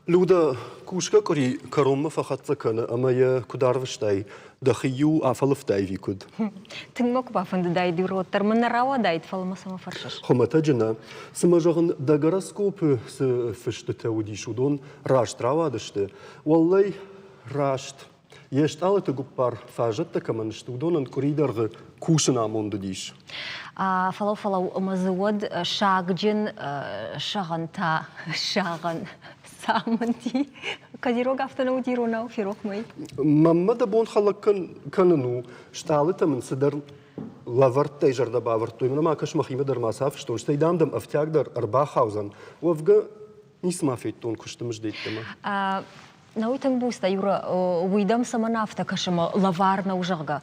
لودا كوشكا كوري كروما فقط لكنا أما يا كدارفشتاي دخيو أفلفتاي في كود. تنمك بافند داي دي روتر من راوا دايت فالما سما فرشش. خمتا جنا سمجرن دغراسكوب فشتتا ودي شودون راشت راوا دشت والله راشت يشت على تجبر فاجت كمان شتودون أن كوريدر كوشنا موندديش. فلو مزود شاغجن شاغنتا شاغن سامنتي كديرو قافتنا وديرونا في رقمي. ما دبون خلق كانوا شتالته من صدر لافرت تيجر دبافرت ومن ما كش مخيمة در مسافة شتون شتي دام أفتياق در 4000 وفقا نسمع فيتون كشت مجديد تما. نويتن بوستا يورا ويدم سمنا افتكشم لافارنا وجرغا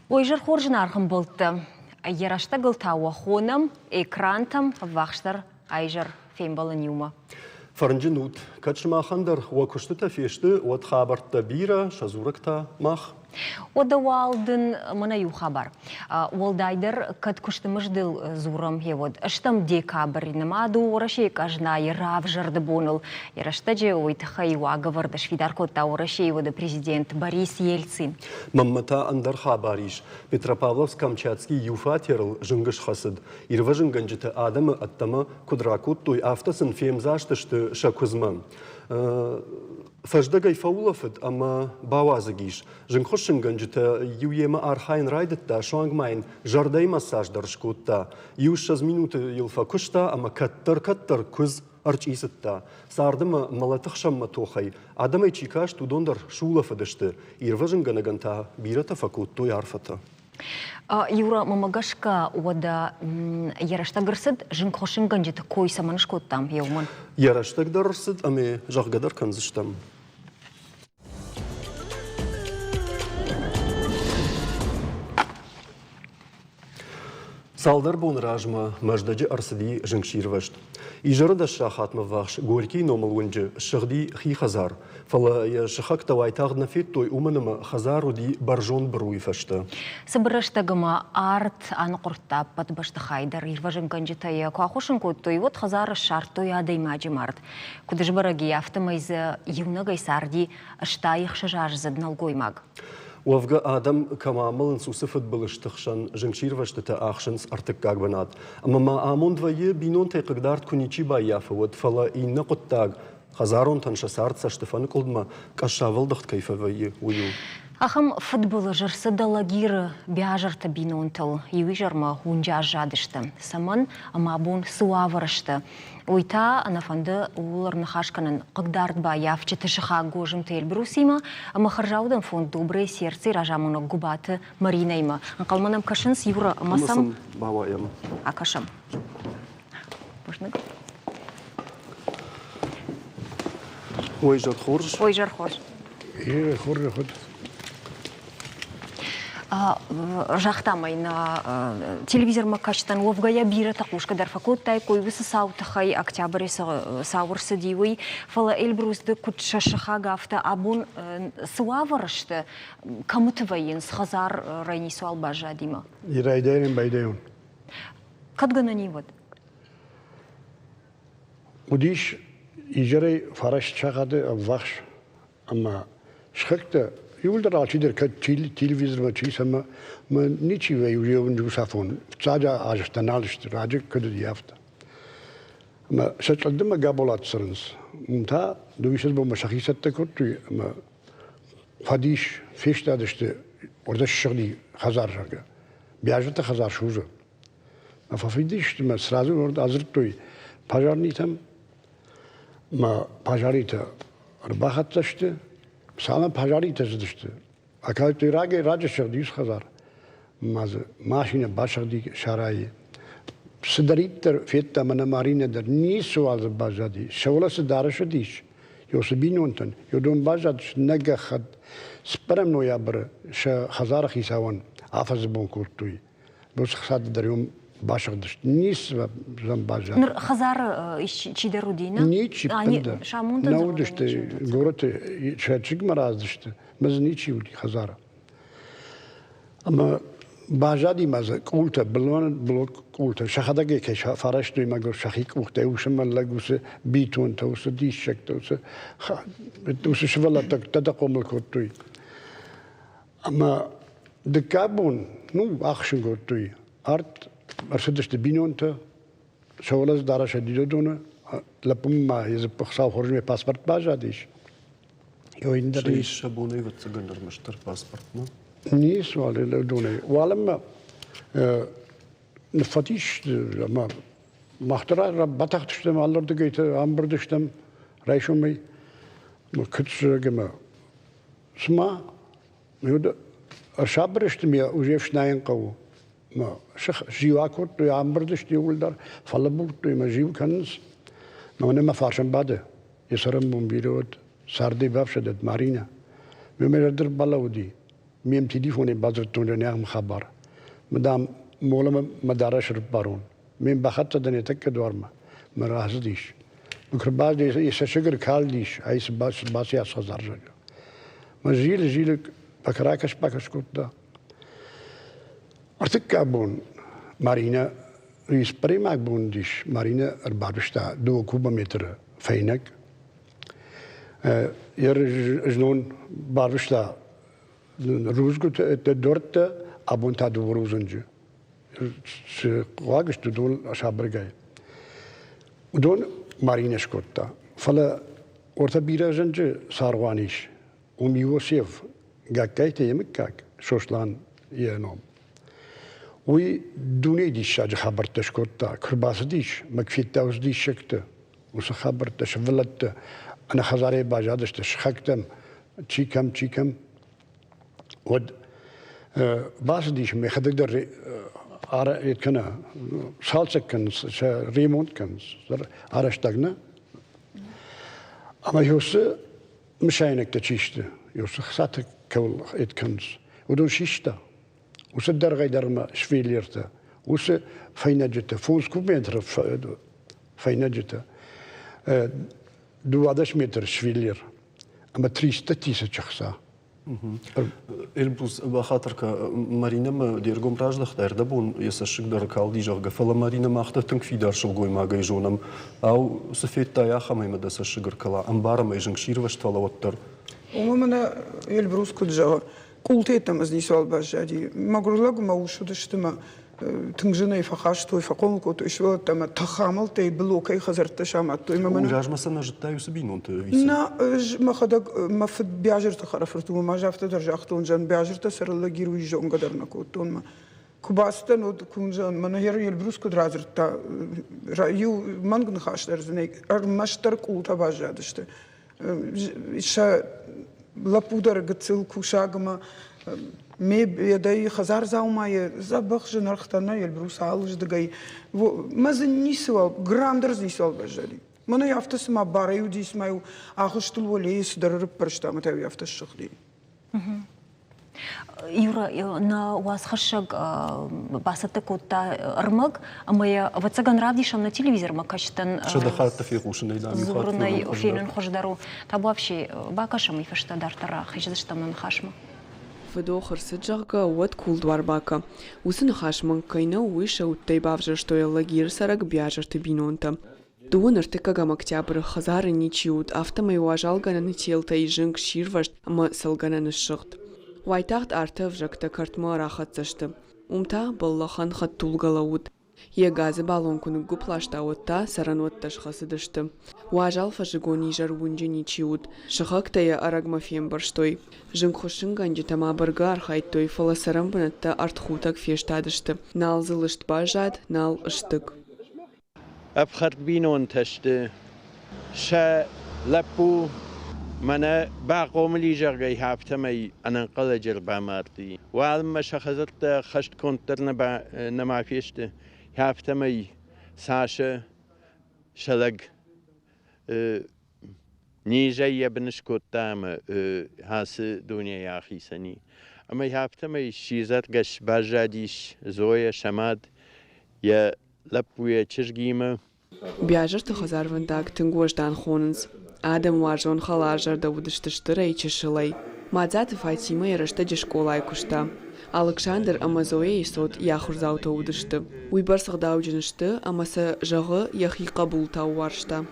ويجر خورجنا أرخم بلت يراشتا قلتا وخونم إكرانتم واخشتر أيجر فين بالنيوما. فرنجنوت كتش ما خندر وكشتتا فيشت وتخابرت بيرا شزوركتا ماخ. ودوالدن منا يو خبر والدايدر كد كشت مجدل زورم هيود اشتم ديكابر نمادو ورشي كاجنا يراف جردبونل يرشتجي ويتخي واغفر دشفيدار كوتا ورشي ود президент Борис Ельцин. ممتا اندر خبريش Петропавловск Камчатский юфатерл жингыш хасыд ирважын ганжыты адамы аттама кудракут той автосын фемзаштышты шакузман. فجدگای فولافت اما باوازگیش جنخوشن گنجتا یویما آرخاین رایدت تا شانگ ماین جردای مساج درشکوت تا یوش از مینوت یلفا کشتا اما کتر کز ارچ ایست تا ساردم ملاتخشم متوخی آدمی چیکاش تو دوندر شولافدشته ایروژن گنگنتا بیرت فکوت تو یارفتا. يورا مماغشكا ودا يرشتا قرصد جنك خوشن گنجت كوي سمانش كوتام يومن يرشتا قدرصد امي جاق قدر كنزشتم Салдар бон ражма маждаджи арсади жинкширвашт. Ижарда шахат мавахш горький номал унджи шахди хи хазар. Фала я шахак тавайтагна фит той уманама хазару ди баржон бруйфашта. Сабраштагама арт анқуртап патбашта хайдар ирважин ганджита я куахушин кот той вот хазар шарт той адай маджи март. Кудыш бараги автомайз юнагай сарди штаих шажар задналгой маг. وفق آدم كمامل نسوسفت بلشتخشن جنشير وشتتا آخشنس ارتك كاغبنات اما ما آموند ويه بينون تيقدارت كونيچي بايا فود فلا إينا قطاق خزارون تنشسارت ساشتفان قلدما كشاول دخت كيف ويه ويو أخم فوتبول جرس دلاغير بياجر تبينون تل يويجر ما هونجا جادشتا سمن أما بون سوافرشتا ويتا أنا فند ولر نخاشكن قدرت بايا في تشخا غوجم تيل بروسيما أما خرجاودن فوند دوبري سيرتي راجامونا غوبات مارينايما نقلمنم كشنس يورا مسام باوايم أكشم بوشنك ويجر خورج إيه خورج خد жахтамай на телевизор макачтан вовгая бира такушка дарфакут тай кой высы саутахай октябрь саурсы дивый фала эльбрусды кутшашаха гафта абун суаварышты камытывайын схазар райнису албажа дима. Ирайдайрин байдайон. Кадгана не вот. Удиш ижарай фараш чагады вахш ама шхакта يقول راشد التلفزيون ما شيء سما ما نيجي ويجون جوسافون تاجا عجتنالش راجع كده يافت ما شتلدم قابلات سرنس متا دويشز بمشاخيصة تكوت ما فديش فيش تادشت وردش شغلي خزار شغل بياجت خزار شوزه ما ففيديش ما سرازو ورد أزرتوي باجارنيتم ما باجاريتا رباخت تشته سالم پاجاری تزدشته. اکای توی راج شدیش خزار. ماز ماشین باشدی شرایی. صدریت در فیت من مارینه در نیست سوال بازدی. شغل صدار شدیش. یو سبینونتن. یو دون بازدش نگه خد. سپرم نویا بر ش خزار خیساون. آفز بون کورتوی. بس خد دریوم باشدش نیست و زن بازد. نر خزار چی درودینا؟ نیچی پنده. شامونده نودشته گورت شاید چیک مرازدشته. مز نیچی ودی خزاره. اما باجادی مزه قولته بلوک قولته شخداگه که فرش دوی مگر شخیک قولته وش من لگوس بیتون توس دیش شک توس توس شوالا تدقوم الکوتوی اما دکابون نو آخشن کوتوی ارت مرسدش تبینون تا شوالا دارش دیدو دونه لپم ما یز بخشاو خرجمی پاسپورت باجادیش یو این دریش شابوني وتسجل مشتر باسبورت نو نيس ولا دوني ولما نفتيش ما اخترع بتاختشتم على الارض جيت عمبردشتم رايشومي ما كنتش جما سما يود اشابرشتم يا وجيفش ناين قو ما شخ جيواكوت يا عمبردشتي ولدر فلبوت ما جيو كنس ما انا ما فاشن بعد يسرم بومبيرود ساردي بابشدت مارينا ممردر بلاودي ميم تليفوني بازرتون جنيام خبر مدام مولم مدارش ربارون ميم بخطة دنيا تك دورما مراهز ديش بكر باز ديش يسشجر كال ديش عيس باس يا صزار جا ما جيل بكراكش باكش كوتا ارتك ابون مارينا ريس بريماك بون ديش مارينا 2 كوبومتر فينك جنون بارشتا روزگو دورت ابون تا دو روزنجه واقعش دول اشابرگای ودون مارینش کوتا فلا ورتا بیراجنجه ساروانیش یوسف گاکایت یمکاک شوشلان یانوم وی دونی دیش اج خبرتش کوتا کرباس دیش مکفیت تاوز دیش شکت وس خبرتش ولت انا خزاري باجادش تشخكتم تشيكم ود باس ديش مي خدقدر ارا يتكنا شالسك كنس ريمونت كنس ارشتاغنا اما يوس مشاينك تشيشت يوس خساتك كول يتكنس ودون شيشتا وس درغي درما شفيليرتا وس فينجتا فوز كومنتر فينجتا 12 متر شفيلير اما 300 شخصا البوس بخاطرك مارينا ما ديرغم راج دختار دبون يسشك در كالدي جوغا فلا مارينا ما اختتنك في دار شلغوي ما جايجونم او سفيت تايا خمي ما دس الشجر كلا امبارا ما يجنك شير واش تلا وتر ومنا البروس كل جا قلتيت مزني سوال باجادي ما قرلق ما وشو دشتما تنجني فخاش توي فقوم كنت إشوا تما تخامل تي بلوكي خزرت شامات توي ما من وجاج مثلا جتا يسبين أنت نا ما خدك ما في بياجر تخرفرتو ما جافت درجة أختون جن بياجر تسر الله جيرو يجون قدرنا كوتون ما كوباستن ود كون جن من هير يلبروس كد رازر تا رأيو من كن خاش درزني مشترك كوتا باجادشته إيش لابودر قتل كوشاغما مي يدي خزار زاوما زبخ جنرختنا يلبروس عالج دقاي مازن نيسوال غراندرز نيسوال بجالي مانا يافتس ما باريو ديس مايو اخشتل وليس درر برشتا متاو يافتس شخدي Юра, на вас хашаг басата кота армаг, ама я вацаган радишам на телевизор макачтан. Что дахат тафигушен да ми Зурнай офинен хождару. Та вообще бакашам и фаштадар тара хиждыштам на хашма. Федохр саджага вот кулдвар бака. Усын хашман кайна уиша уттай бавжа что я лагир сарак бяжар ты бинонта. Дуон артыкагам октябрь хазары ничиут автомай уважалгана нытелта и жинг ширвашт, ама салгана нышыгт. Вайтахт артыв жакта картма рахатсашты. Умта баллахан хаттулгалауд. Егазы балонкуны гуплашта отта саранотташ хасыдышты. Уважал фажигони жарвунжи ничиут. Шахактая арагмафем барштой. Жинхошинганджи тама баргар хайтой фаласарамбанатта артхутак фештадышты. Нал зылышт бажад, нал ыштык. أفخر بينون تشت شا لبو منا باقوم لي جرجي هافتمي أنا قل جربا مارتي وعلم شخصت خشت كنتر نما فيشت هافتمي ساشا شلق نيجي يبنشكو تام هاس دنيا يا أخي سني أما هافتمي شيزات قش باجاديش زويا شماد يا لبوية تشجيمة بياجر تخزار ونداك تنقوش دان خوننز آدم واجون خلاجر دودش تشتري تشلي ما زات فايتيما يرشتج شكولاي كشتا Александр Амазоя исот яхурзаута удышты. Уйбарсық даужынышты, амасы жағы яхи қабул тауаршта.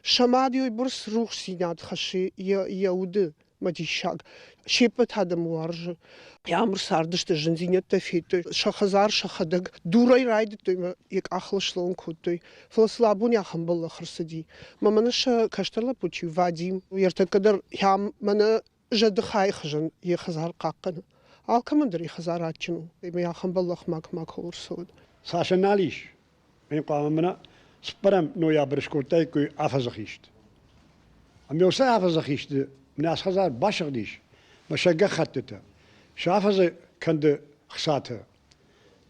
Шамадиой бурс рух синят хаши яуды матишак. Шепет адам варжы. Ямыр сардышты жынзинет тафиты. Шахазар шахадаг. Дурай райды той як ахлышлон кутой. Фласлабун яхам было хрсади. Маманыша каштарла пучи Вадим. Яртакадар ям мана жадыхай хжан ехазар қаққаны. Алкамандыр ехазар атчыну. Яхам было хмак хорсуд. Саша налиш. Мен қамына спарам ноябрь шкуртай кой афазахишт. Амёса афазахишт. من أسخزار باشق ديش مشاقة خطته شافزة كند خساتها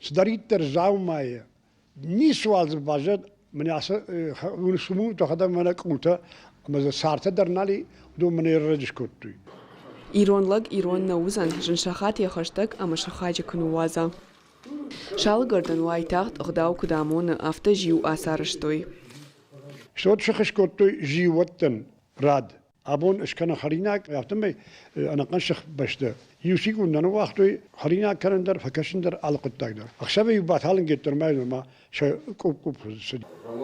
سداريت ترزاو مايا ني سوال زباجد من أس ونسمو تخدم من كوتا أما سارت درنالي دو من يرجش كوتوي Иронлаг ирон наузан жыншахат яхаштак ама шахаджа кунуаза. Шалгардан уайтахт агдау кудамона авто жиу асарыштой. شوت شخش كوتوي جيوتن راد أبون إشكنا خريناك يعتمد أنا قنشخ بشدة يوسيقون نانو وقتوي خريناك كرندر فكشندر على قطاقدر أخشبه يبات هالن جتر ما شا كوب سد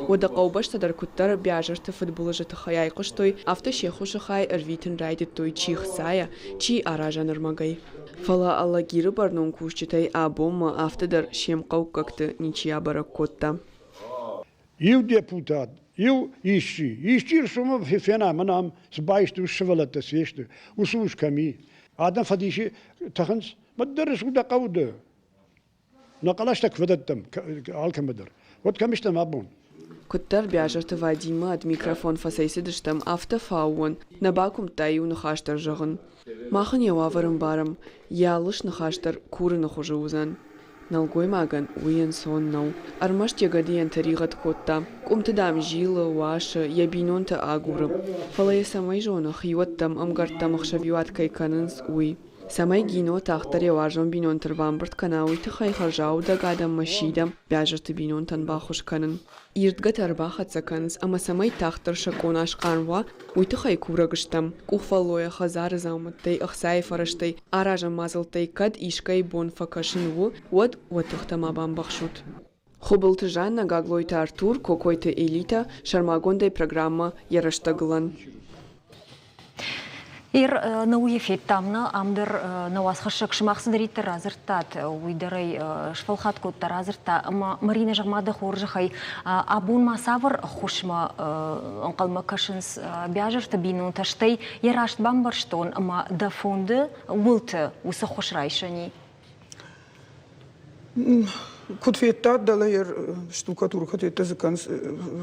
ودا قوبشتا در كتر بياجرت فوتبولجة خياي قشتوي авто شيخوش خاي أرويتن رايدت توي چيخ سايا چي أراجا نرمغاي فلا الله گيرو برنون كوشتاي أبوم авто در شيم قو ككت نيچيا برا كوتا يو ديبوتات يو يشتير شما في فينا منام سبايشتو شفلت تسيشتو وسوش كمي آدم فديشي تخنس ما تدرس ودا قودة نقلاشتك فدتم عالكم بدر ود كمشتم أبون كتر بياجرت Вадима от микрофон фасейсидыштам авто фауон набакум таю нахаштар жагын махын яваварым барым ялыш нахаштар куры нахужы узан Налгой маган уен сон нау. Армаш тягадиен таригат котта. Кумтадам жила ваша ябинонта агуры. Фалая самай жона хиюаттам амгартам ахшавиуат кайканынс уй. Самай гино тахтаре важон бинонтар вамбарт канауй тахай харжау дагадам машидам бяжарты бинонтан бахуш канын. Иртгат арбахат заканс, ама самай тахтар шаконаш канва уй тахай курагыштам. Кухфалоя хазар зауматтай ахсай фараштай аражам мазалтай кад ишкай бон факашинву вот тухтама бамбахшут. Хубылты Жанна гаглойта Артур, какой-то элита, шармагондай программа Яраштаглан. Ир науе феттамна амдыр науасхашык шымақсыдыриттер разыртат, уйдарай шфалхат коттар разырта, ама Марина жагмады хоржахай абун масавыр хушма анқалма кашынс бяжырты бинун таштай ярашт бамбарштон, ама да фонды улты усы хошрайшани. Кут феттат далайыр штукатурка тетті зіканс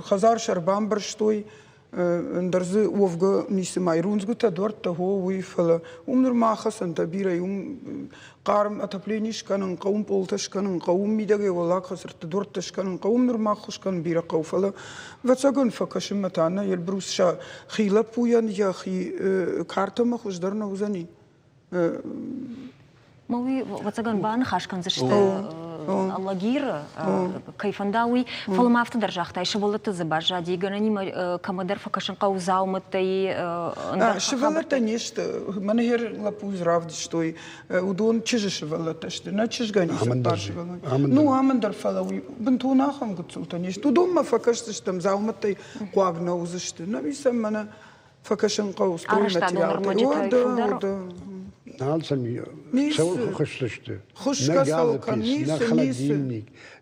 хазар шарбам бірштой Ndërzi uvgë nisë majrunzgë të dërë të ho ujfëllë. Nër mahësën të bira qarëm atë pleni shkanë në qaum polë të shkanë në qaum midage vëllak hësër të dërë të shkanë në qaum nër mahë shkanë bira qaufëllë. Vëtsagën fëkëshëm më tanë, jelë brus shë khila pujan ja khi kartë më khushdër në uzani. Мауи вацаган бан хашкан зашты аллагир кайфандауи фалмафты даржахтай шывылыты забажа дигана камадар факашын қаузаумыттай шывылыты нешті манахер лапуз равды штой удон чижы шывылыты шты на чижгани ну амандар фалауи бінтунахам гуцулта нешті удон ма факашты штым заумыттай қуагна узы шты нависам мана факашын қаустой материалты نال سمي سووا خشلشته خشكاس كان نيس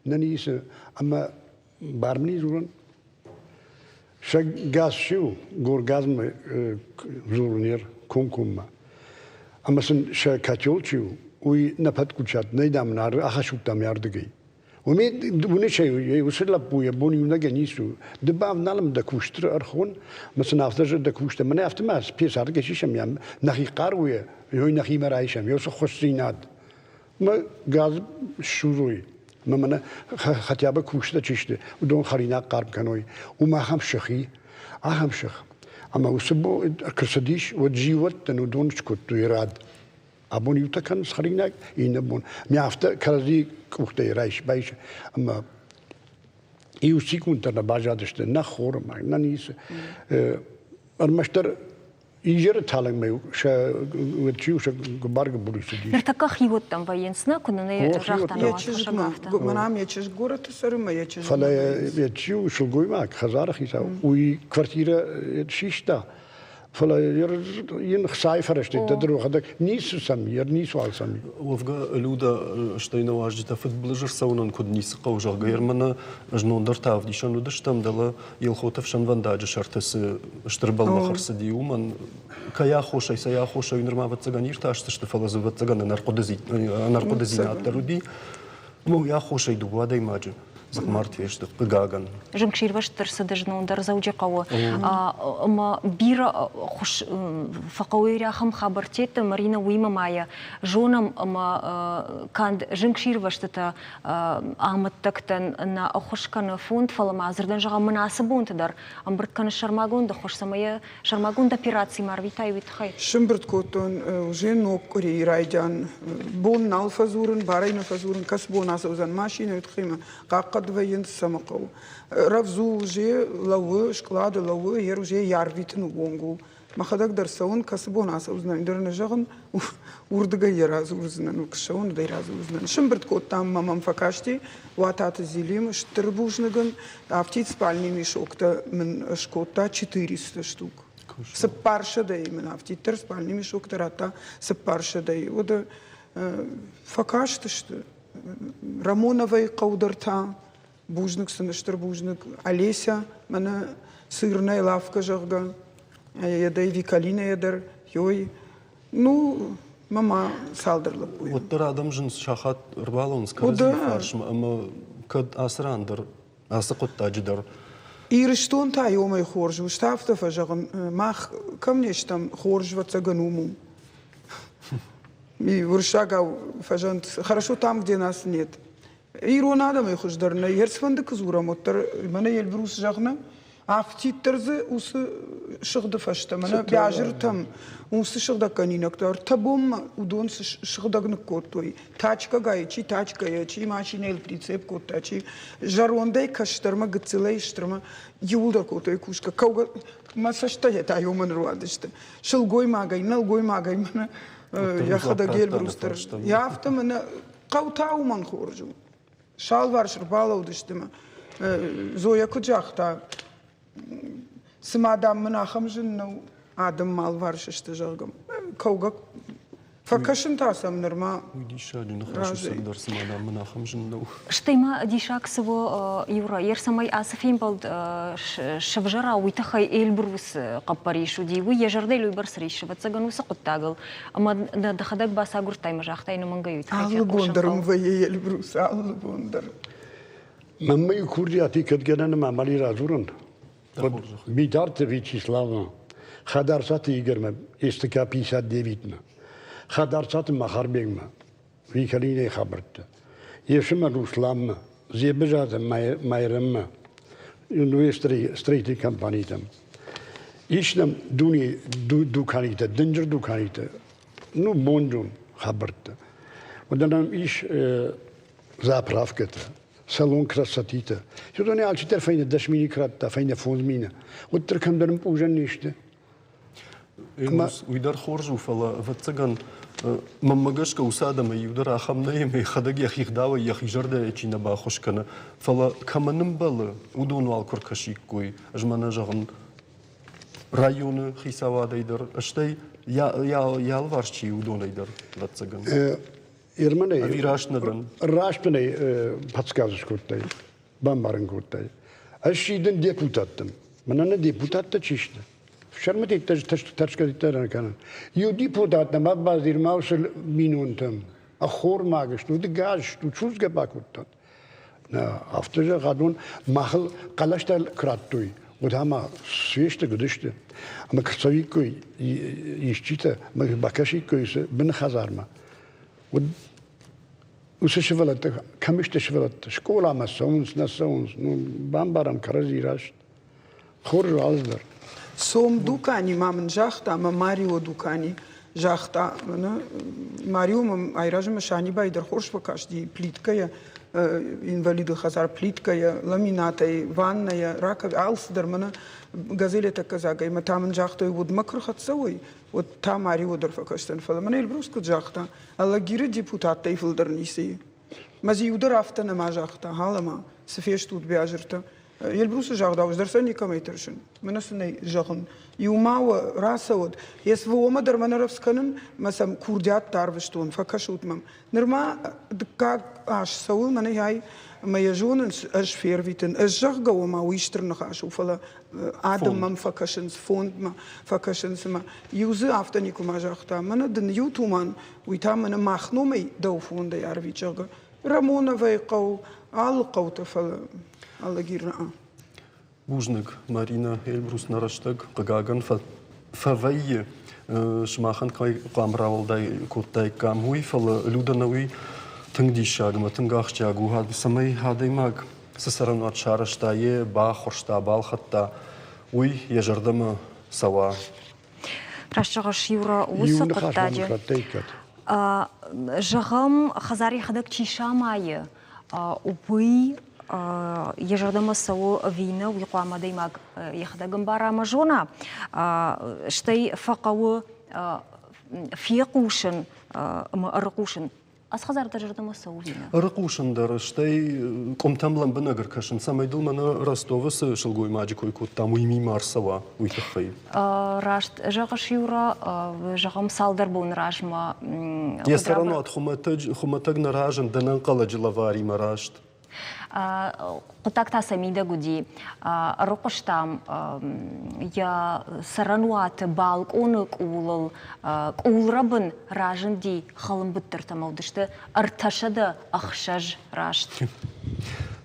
نيس أما بارمني زورن شغاز شو غورغازم زورنير كومكوما أما سن شكاتيول شو وي نبات كوشات نيدام نار أخشوك دام ياردقي ومي دوني شيء يوصل لبويا بوني ونجا نيسو دبام نالم دكوشتر أرخون مثلا أفترج دكوشتر من أفتماس بيس هذا كشيء شميام نخي قاروية يهوي نخي مرايشم يوصل خشينات ما غاز شوروي ما منا خطيابة كوشتر تشته ودون خرينا قارب كانوي وما هم شخي أهم شخ أما وسبو كرسديش وتجيوت تنودون شكوت يراد أبون يوتكن خريناك ينبون ميافتا كرزي كوختي رايش بايش أما يوسيكون ترى باجادشت نخور ما نانيس المشتر ایجر تالنگ میو و چیوش گبارگ بروستی. Нертака хивоттан военсна, кунаны жахтан Ячиш ма, манам ячиш город сырма ячиш. فلا يتشيو شو قوي معك خزارة خيسا وي كوارتيرا شيشتا فلا ين خساي فرشتي تدرو هذاك نيسو سامي نيسو على سامي Лъвга люда ще на важдите футболъжър саунан код ни сақал жага ермана жнон дъртав дишан удъщам дала илхотав шан вандаджа шарта се штърбал махар съди уман кая хошай са я хошай нормава цаганир ташта ще фалазува цагана наркодезината руди му я хошай дуба да имаджа захмартвеш да пъгаган жынкширваш тырсыдыжны ондар заужақауы. Ама бира хош фақауиряхым хабартеті Марина Уимамая жонам ама канд жынкширваштыта амыттықтан на хошканы фонд фалама азырдан жаға мынасы бонтыдар. Амбыртканы шармагонда хош самая шармагонда операции марвитай витхай. Шымбырт котон уже ноккори райджан бон налфазурын барайна фазурын кас бонасы узан машина ütхима قد وين سمقو رفزو جي لو شكلاد لو يرو جي يارفيتن وونغو ما خدك درسون كسبون عس وزن در نجغن وردغا يراز وزن وكشون ديراز وزن شمبرت كوتام مام فكاشتي واتات زилим штрбужнаган автит спальни мешок-то من шкота 400 штук сапарша да именно автитер спальни мешок тарата сапарша да и вот факашты что Рамоновой қаудырта, бужник сыныштыр бужник, Олеся, мана сырная лавка жағга, ядай Викалина ядыр, йой. Ну, мама салдырлып бұйым. Оттыр адам жын шахат рвалон скарызы фаршма, ама кад асрандыр, асы қоттаджыдыр. Ирыштон та йомай хоржу, штафтафа жағын, мах камнештам хоржва цагануму. И выршагал фажант хорошо там, где нас нет. И ронада мы хождарна, ерсфанды кызура моттар, мана елбрус жагна, а в титтерзе усы шыгды фашта, мана бяжыр там, усы шыгда канинактар, табом удон шыгдагны коттой, тачка гайчи, тачка ячи, машинел прицеп коттачи, жарондай каштарма гыцылай штарма, юлдар коттой кушка, кауга масашта ета йоман руадышты, шылгой магай, налгой магай, мана я хада гель брустер. Я автомана қаутау ман хоржу. Шалвар шырбала удыштыма. Зоя куджахта. Сымадам мынахам жыннау адам малвар шышты жағым. Кауга факашын тасам нырма. Уйдиша жын хашусан дарсым адам мынахам жыннау. Штайма дишак сыво юра, ерсамай асыфен балд шывжара уйтахай эльбрус қаппаришу дейвы, ежардай луйбар сырейші, ватсаган усы құттағыл. Ама дахадак баса гуртайма жақтайны маңгай уйтахай. Алы бондарым вае эльбрус, алы бондар. Маммай курди ати кадгенен мамали разурын. Бидарты Вячеславна. Хадарсаты игерме, истыка 59-ма. Хадарсаты махарбегма. Викалине хабыртты. Ешіма Русламма. Зебежаты майрымма. Юнуе стрейти компанийтам. Ишнам дуни дуканита, дынжыр дуканита. Ну, бонжун хабыртты. Оданам иш заправката. Салон красотита. Сюда алчитер файна дашмини кратта, файна фонзмина. Вот тракамдарым пужан ниште. Уйдар хоржу фала ватсаган маммагашка усадама юдар ахамнаем и хадаги ахихдава яхижарда чина ба хошкана фала каманым балы удону алкуркашиккой жмана жагын районы хисавадайдар аштай ялварчи удонайдар ватсаган Ирмане авирашнадан рашпане пацказыш куртай бамбарын куртай ашиден депутаттым манана депутатта чиште Шармати тачкадитаран канан. Ю депутат на маббазир маусел минунтам. А хор магаш, ну де гаш, ну чуз габакуттат. На автожа гадун махал калаштал краттуй. Вот ама свеште гдыште. Ама кцавикой ищита, ма бакашикой се бен хазарма. Вот усешевалат, камиште шевалат. Школа ма соунс на соунс, ну бамбарам каразираш. Хоржу алздар. Сом дукани мамын жахта, ама Марио дукани жахта. Марио айражы машани байдар хорш покашди плиткая инвалиды хазар плиткая, ламинатай, ванная, раков, алс дармана газелета казага, има таман жахтой вот макрохатсовой, вот там ари удар факастен фала. Мана илбруску жахта, алла гире депутат тайфилдар ниси. Мази удар афта нама жахта, халама, сфеш тут бяжерта. Елбрусу жахда, уздерса никамайтершин. Менасунай жахун. Юмау расаут. Ес вома дарманаровсканен, масам курдят тарвештун, факашутмам. Нерма как аш саул мана яй моя жонен аж фервитен, аж жахга ома уиштернах аш уфала адам мам факашенс фонд ма факашенс ма. Юзе афта никума жахта. Мана ден ютуман уита мана махнумей дау фонда ярвичага. Рамона вайкау алкау тафала. Аллагирна. Бужник Марина Эльбрус нараштаг гаган фавайе шмахан кай камравалдай куттай камуй фала люданови тангдишагма тангахчагу хад самай хадаймаг сасаранат шараштае бахоршта балхатта уй ежардама сава. Рашчагаш юра уса каттаджи. Жагам хазари хадак чишамайе. Упый ежардама сау вина уйқуама даймаг яхдагам бара мажона штай фақауы фиқушын арқушын аз хазарда жардама сау вина Арқушындар штай комтамлан бінагір кашын самайдыл мана Ростовыс шылгой маджикой куттам уйми марсава уйтыққай. Рашт жағаш юра жағам салдар бұн ражма Ясаранат хуматаг наражын дынан қаладжылавари марашт. Кутакта самида гуди рокоштам я сарануат балконок улал улрабын ражынди халым биттер тамаудышты арташада ахшаж рашт.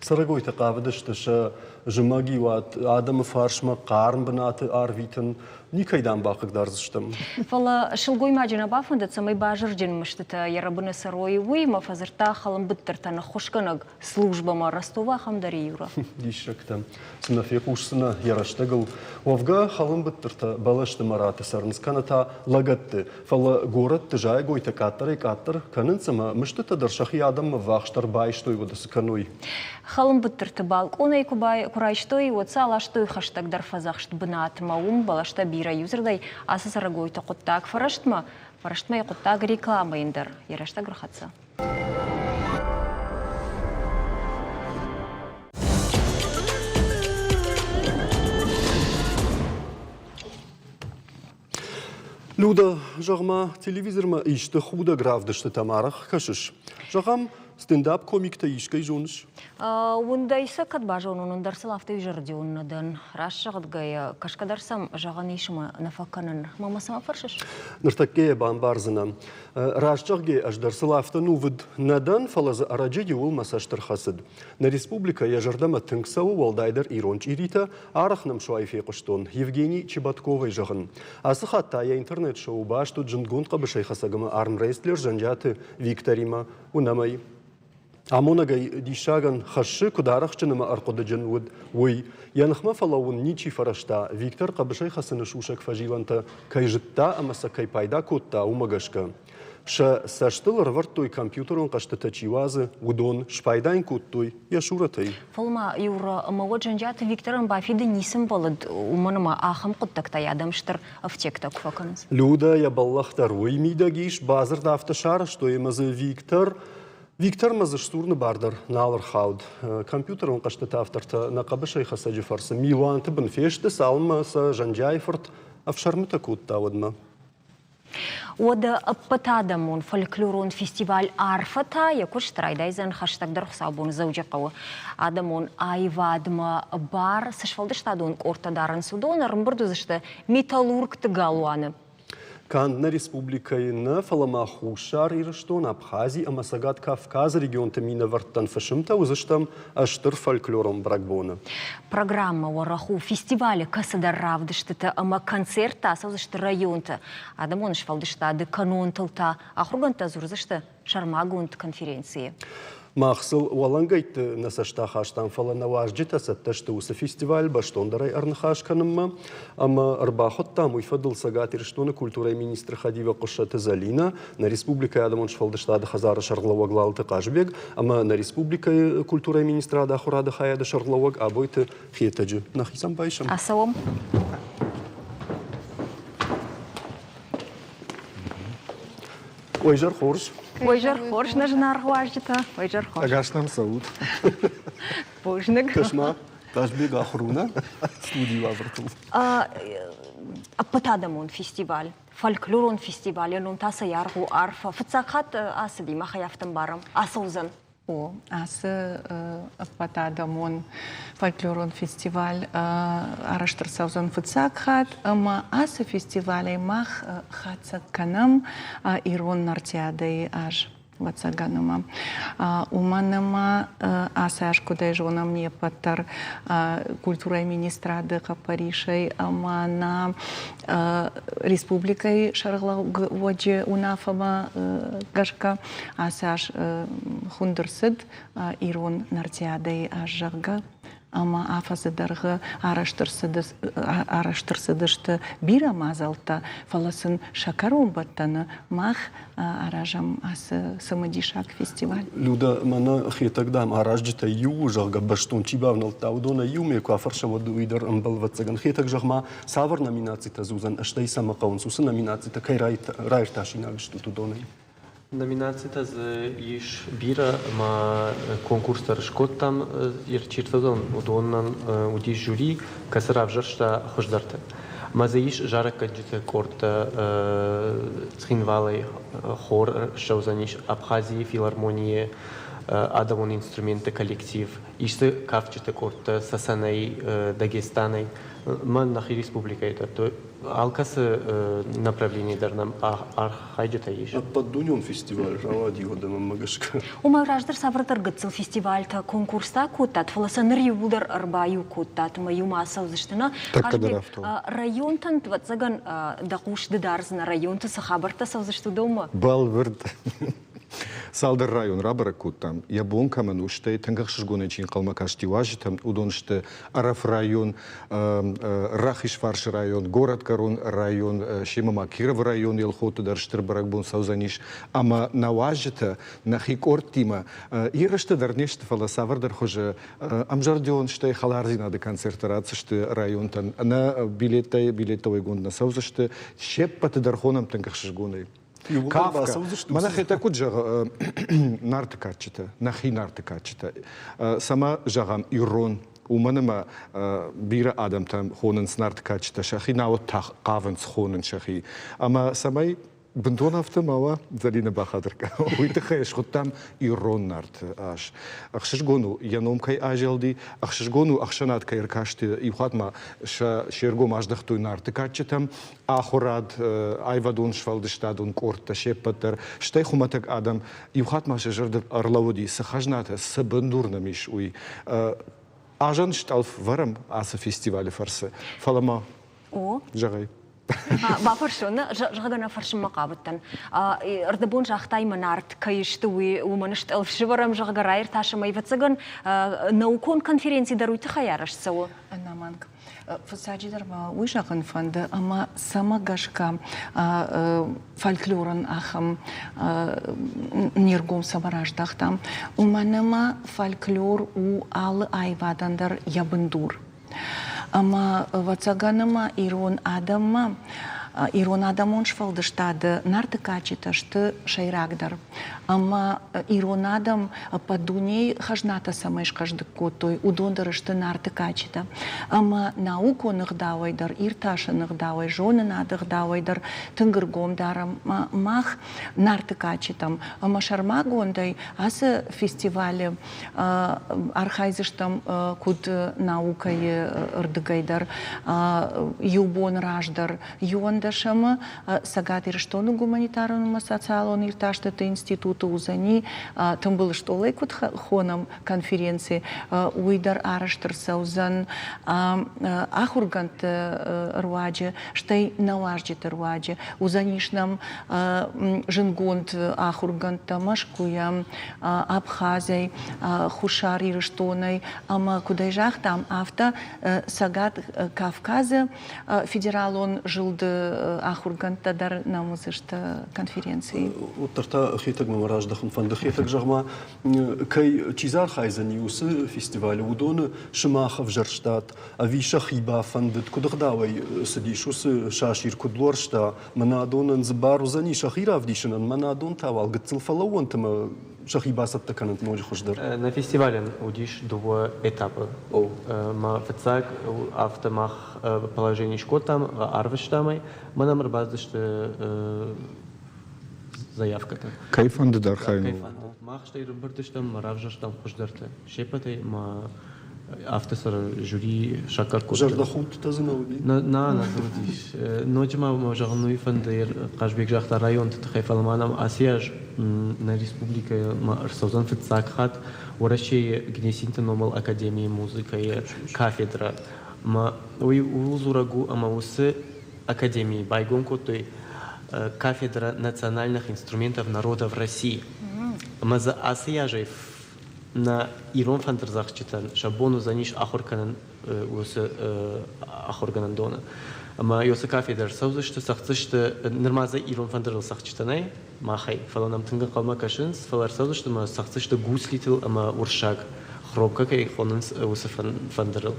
Сарагой тақавыдышты ша жымаги ват адамы фаршма қарн бінаты арвитын никайдан бақық дарзыштым. Фала шылгой маджина бафында самай бажыр жинмыштыта ярабыны сарой уйма фазырта халым биттертаны хошканаг службама Ростова хамдари юра. Дишрактам. Сынафек ушсына яраштагыл. Овга халым биттерта балашты мараты сарнсканата лагатты. Фала город тыжай гой такаттар канын сама мыштыта даршахи адамы вахштар байштой водасы кануй. Халым биттерта балконай курайштой отса алаштой хаштаг дарфазахшт бынат маум балашта бира юзердай асы сарагой тақуттак фараштма яқуттак реклама индер яраштаг рахатса. Люда, жағма телевизорма ишті худа гравдышты тамарах кашыш. Жағам стендап комикта ишкай жоныш. Ундайса кадбажон onun дарсылафты жырды оннадан. Раш жағдгая кашкадарсам жаған ишіма нафаканын мамасама фаршыш. Ныртакке бамбарзына. Раш жағге аж дарсылафты нувыд надан фалазы араджеге олмасаштыр хасыд. На республика яжардама тыңсауы валдайдар иронч ирита арахнам шуайфе құштон Евгений Чебатковай жағын. Асы хатта я интернет-шоу башту джингунтқа бішай хасагыма армрейстлер жанжаты Викторима унамай. Амонагай дишаган хашы кударахчыныма арқодыджын уд уй. Янықма фалауын ничи фарашта Виктор қабышай хасыны шушак фаживанта кайжытта амаса кайпайда котта умагашка. Ша саштыл рвартой компьютерон қаштыта чивазы, удон, шпайдайн куттуй, яшуратай. Фолма юра мавод жанжаты Виктором бафиды нисім болыд уманыма ахым құттакта ядамштыр автектак факаныз. Люда я баллахтар уй мидагиш базарда автошара, что емазы Виктор мазыштурны бардар налар хауд. Компьютерон қаштыта авторта на қабышай хасаджи фарса. Милуанты бін фешті салмаса жанжайфырт авшармыта кутта водма. Ода аппатадамон фольклорон фестиваль арфата якуш трайдайзен хаштагдар хсабон заужақауы. Адамон айвадма бар сашфалдыштадон ортадарын судон армбырдызышты металлург галуаны. Кандна республикай на фаламахушар ирыштон Абхазии, амасагат Кавказ регион тамина варттан фашымта узыштам аштыр фольклором бракбона. Программа вараху фестиваля касадар равдыштыта ама концерта саузышты районта. Адамоныш фалдыштады канон тылта, ахруганта зурзышты шармагунт конференции. Махсыл уалангайт насашта хаштан фалана важджита сатташты усы фестиваль баштондарай арнахашканымма. Ама арбахот там уйфадыл сагатирштуны культура министр Хадива Кошаты Залина на республика Адамон Шфалдыштада Хазара Шарлаваглалты Кажбег, ама на республика культура министра Дахурада Хаяда Шарлаваг абойты хетаджи. Нахисам байшам. Асалом. Ойжар хорш. Ойжар хорш на жнар важджита. Ойжар хорш. Агашнам Сауд. Божник. Кашма. Кажбег ахруна. Студию авртул. Апатадамон фестиваль. Фольклорон фестиваль. Нун таса яргу арфа. Фцакат асади махаяфтам барам. Асаузан. О, асы апатадамон фольклорон фестиваль араштыр саузан фыцак хат, ама асы фестивалей мах хатса канам ирон нартиадей аж вацаганама. Уманама асы аж кудай жонам не паттар культура министрады Паришей, ама на республикой шаргла воджи унафама гашка асы аж хундырсыд ирон нартиадей аж жага. Ама афазыдарғы араштырсыдышты бира мазалта фаласын шакарон баттаны мах аражам асы самадишак фестиваль. Люда мана хетагдам аражджита ю жага баштон чибавнал таудона юме кафаршама дуидер амбал вацаган хетаг жагма савар номинацията зузан аштай сама каунсуса номинацията кай райрташинаг штутудоной. Номинацията за иш бира ма конкурстар шкоттам ирчиртваган удоннан удиш жюри касарав жаршта хождарта. Ма за иш жарака джите корта цхинвалай хор шаузаниш Абхазии филармонии Адамон инструменты коллектив. Иште кавчите корта Сасанай Дагестанай. Ма нахи республика это. То алкасы направление дарнам архайджета иш. Поддуньон фестиваль равади годам магашка. Ума раждар саврдар гыцыл фестивальта конкурста куттат фаласан риулдар арбаю куттат маюма саузыштына. Районтан твацаган дакуш дидарзна районта сахабарта саузышты дома. Балвырд. Салдар район рабара куттам. Ябонка мануштай тангахшгуны чин калмакашти важитам удоншты Араф район, Рахиш фарш район, город Карун район, Шимама Киров район елхоту дарштыр баракбун саузаниш. Ама на важита на хикортима ирашты дарнешты фала савардар хоже амжардион штай халарзина де концертрацышты районтан на билетовый гунд на саузашты шеппаты дархонам тангахшгуны. Кавка. Манахи такут же нарты качета, нахи нарты качета. Сама жагам ирон. Уманама бира адам там хонен снарты качета шахи на вот кавен хонен шахи. Ама самай бентон автомава Залина Бахадырка. Уйтахаеш ход там ирон нарт аш. Ахшишгону яномкай ажелди, ахшишгону ахшанат кайркашти ихатма шергом аждахтуй нарты качетам. Ахурад айвадун швалдыштадун корта шеппатер. Штай хуматак адам ихатма шажырдыр арлаводи сахажната сабандурнамиш уй. Ажан шталф варам аса фестивале фарсы. Фалама. О. Жагай. Бафаршона жагана фаршын мақабыттан. Ырдыбон жахтай манарт кайышты уманышт алфшыварам жага райр ташымай вацаган наукон конференции даруйты хаярашсау. Анаманг. Фасаджидар ма уйжаган фанды, ама сама гашка фольклорын ахам нергом сабараждахтам. Уманама фольклор у алы айвадандар ябындур. Ама вацаганама ирон адамон шфалдыштады нарты качеташты шайрагдар. Ама ирон адам падуней хажната самайш каждый котой удондарышты нарты качета. Ама науку нагдавайдар, ирташа нагдавай, жоны надагдавайдар, тынгыргом дарам мах нарты качетам. Ама шармагондай асы фестивале архайзыштам куд наукай ырдыгайдар, юбон раждар, юон Юандашама сагатир штону гуманитарному социалон ирташтата института узани там было что лайкут хонам конференции уйдар араштыр саузан ахургант руаджи штай наважджит руаджи узанишнам жингонт ахургант тамашкуям Абхазией хушари штоной ама кудайжах там авто сагат Кавказа федерал он жил до ахурганта дар намузышта конференции. Утарта хитаг мамараж дахм фанд хитаг жагма кай чизар хайзани усы фестиваль удон шмахов жарштат авиша хиба фандет кудгдавай сидиш усы шашир кудлоршта манадон збару зани шахира вдишен манадон тавал гцл фалаон тма шахибасат таканат моji хождар. На фестивале удиш два этапа. Ма фцаг автомах положение шкотам арвештамай манам рбаздышты заявката. Кайфанды дархайну. Кайфанды. Мах штай рбыртыштам маравжаштам хождарты. Шепатай ма автосар жюри шакар кот. Жардахут тазынауди. На заводиш. Ноджма можагнуй фандер кажбек жахта район тхайфалманам асияж на республика ма арсозан фцагхат урачи гнесинта номал академии музыки кафедра ма уй узурагу ама усы академии байгон котой кафедра национальных инструментов народов России. Ма за асияжев на Ирон фантерзахчитан шабону заниш ахорканан усы ахорганан дона. Ама ёсы кафедр саузышты сахцышты нормаза Ирон фандерл сахчитанай махай фаланам тынга калма кашынс фалар саузышты ма сахцышты гуслитил ама уршак хробка кай хонынс усы фандерл.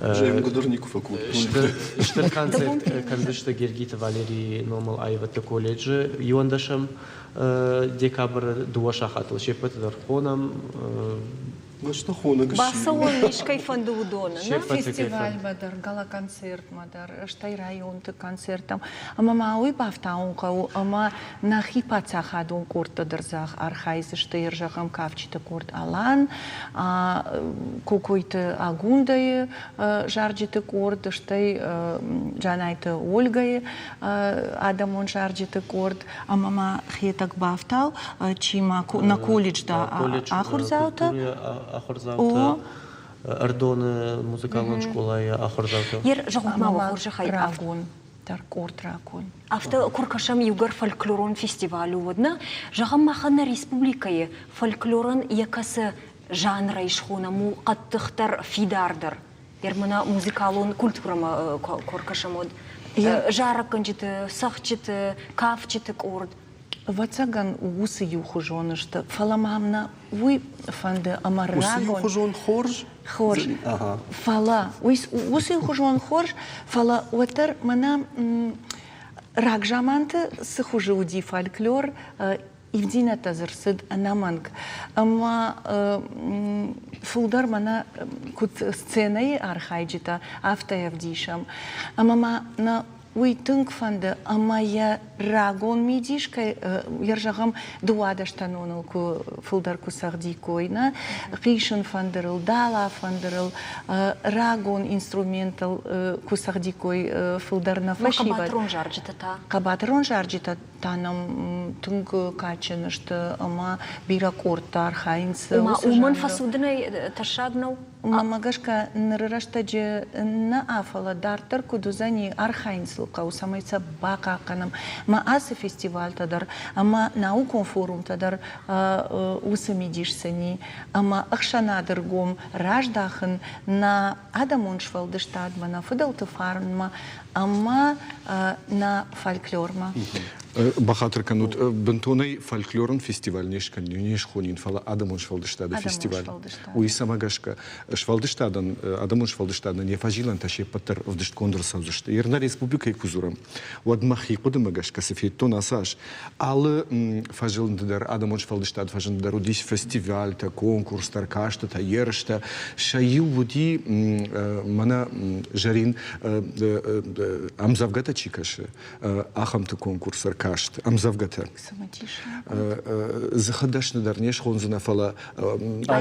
Жем гудорников акут. Штыр концерт кандышты Гергита Валерий Номал Айвата колледжи юандашам декабрь дуашахатыл шепетер хонам Что хона гаши? Басаон мишкай фанду удона, на? Фестиваль мадар, гала-концерт мадар, штай район ты концертам. Ама мауи бафтаункау, ама нахи пацахадун корта дырзах архайзы штай ржахам кавчита корт алан, кукуйты агундай жарджиты корт, штай джанайты Ольгай адамон жарджиты корт, ама ма хетак бафтау, чима на колледж да ахурзаута. Ахорзаута, Ардон музыкальная школа и Ахорзаута. Ер жагма хуржа хай Драгун, Таркор Драгун. Авто куркашам югар фольклорон фестивалю водна, жагма хана республикае фольклорон якасы жанра ишхунаму каттыхтар фидардар. Ер мына музыкалон культурама куркашамод. Жарак канчиты, сахчиты, кавчиты корд. Вацаган усы юхужон, что фаламамна уй фанде амарагон. Усы юхужон хорж? Хорж. Фала. Усы юхужон хорж. Фала уатер мана рагжаманты сыхужи уди фольклор ивдина тазырсыд анаманг. Ама фулдар мана кут сценой архайджита автоявдишам. Ама на уй тынк фанды, ама я рагон мидишкай, ержагам дуадаштаноныл ку фулдар сахди койна, ришен фандерыл, дала фандерыл, рагон инструментал сахди кой фулдар на фашива. Кабатрон жарджита та. Кабатрон жарджита танам тынк качынышты, ама биракорта архайнс. Уман фасудынай ташагнау? Мамагашка нрыраштаджи на афала дартар кудузани архайнсл каусамайца бака канам. Ма асы фестиваль тадар, ама наукон форум тадар усамидишсани, ама ахшанадыр гом раждахын на адамоншвалдыштадма, на фыдалтыфарнма, ама на фольклорма. Бахатыр канут бентонай фольклорн фестиваль нешкан нешхонин фала адамон швалдыштада фестиваль. Уй самагашка швалдыштадан адамон швалдыштадан не фажилан таше паттар вдышт кондыр саузышты. Ерна республика кузурам. Уад махи кудымагашка сефеттон асаш. Алы фажилндар адамон швалдыштад фажиндар удиш фестиваль та конкурс тар кашта та ершта шаю вуди мана жарин амзавгата чикаши ахамты конкурсар кашт амзавгата захадашны дарнеш хонзына фала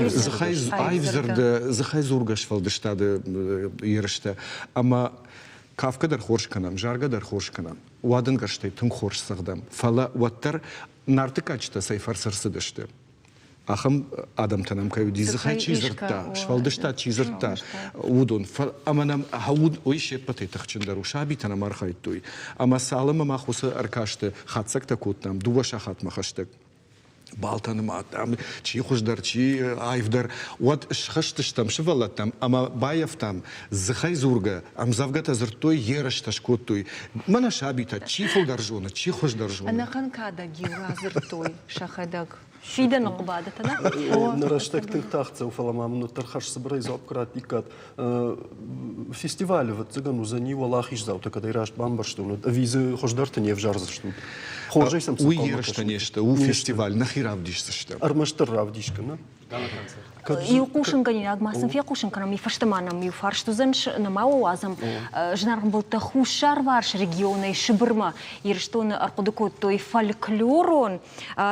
захай зургаш фалдыштады ершта ама Kafkadır hoş kanam, jargadır hoş kanam. Uadın kaçtı, tüm hoş sağdam. Fala uattar nartı kaçtı sayfar sarsıdıştı. Ахам адам танам каю дизхай чизрта, швалдышта чизрта, удон. Аманам хауд ойшет патетахчындар ушаби танам архайтуй. Ама салама махуса аркашты хатсак такутнам, дува шахат махаштык. Балтаным атам, чи хуждар, чи айвдар. Вот шхаштыштам, шивалаттам, ама баявтам, зхай зурга, амзавгата зртой ерашташкоттуй. Мана шабита, чи фулдаржона, чи хуждаржона. Анахан када гила зыртой шахадаг. Шида нақбады тада? Наращак тахца уфалама тархаш собрай запкрат икат фестиваль вот цыгану за него лахиш заута когда ираш бамбаршту визы хождарты не в жарзашту хожей сам у ершта нешта у фестиваль нахиравдишсышта армаштыр равдишка на И укушен гани агмасам фия кушен канам и фаштаманам и фарштузенш на мау азам жнарм был тахушар варш регионы шибырма и что на аркудуко той фольклорон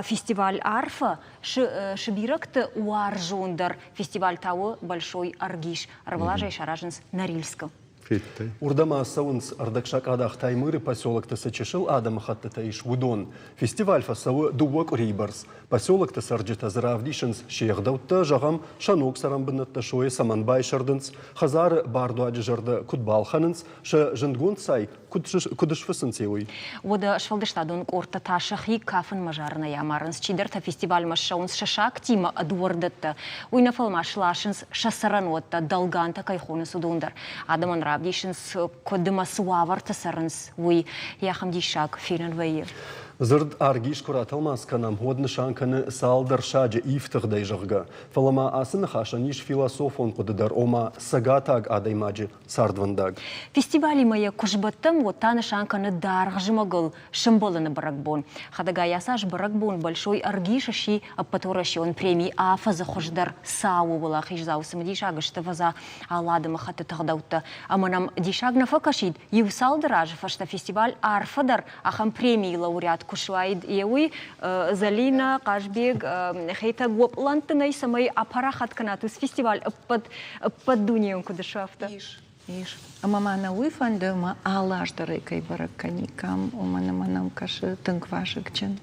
фестиваль арфа шибиракты уаржондар фестиваль того большой аргиш арвалажай шараженс Норильска. Урдама саунс ардакшак адах таймыры поселок Тасачешил Адам хаттатаиш Вудон. Фестиваль фасавы дуок рейбарс. Поселок Тасарджита заравдишенс шехдаута жагам шанок сарамбынатта шоя саманбай шардынс. Хазары барду аджижарда кутбалханынс ша жындгун сай кудышфысынсеуй. Вода швалдыштадон корта ташахи кафын мажарна ямарынс. Чидерта фестиваль машаунс шашак тима адуардатта. Уйнафалмаш лашынс шасаранотта далганта кайхоны судундар. Адаман равдишенс кодыма суаварта сарынс. Уй яхам дишак фирен вейе. Зырд аргиш кураталмас канам годны шанканы салдар шаджа ифтых дайжыгга. Фалама асын хашаниш философон кудыдар ома сагатаг адаймаджи сардвандаг. Фестивали моя кушбаттым вот таны шанканы даргжымагыл шымболыны баракбон. Хадага ясаш баракбон большой аргиш аши аппатурашион премии афа за хождар сау была хижзаусым дишага что ваза аладыма хаты тагдаутта. Аманам дишагна факашид юсалдар фашта фестиваль арфадар ахам премии лауреат Кушвайд еуи Залина Кашбег хейта гоплантынай самай апарахат канатус фестиваль под дунием кудышафта. Иш. А мама на уйфанды ма алаждары кай бараканикам уманам кашы тыңквашыкчын.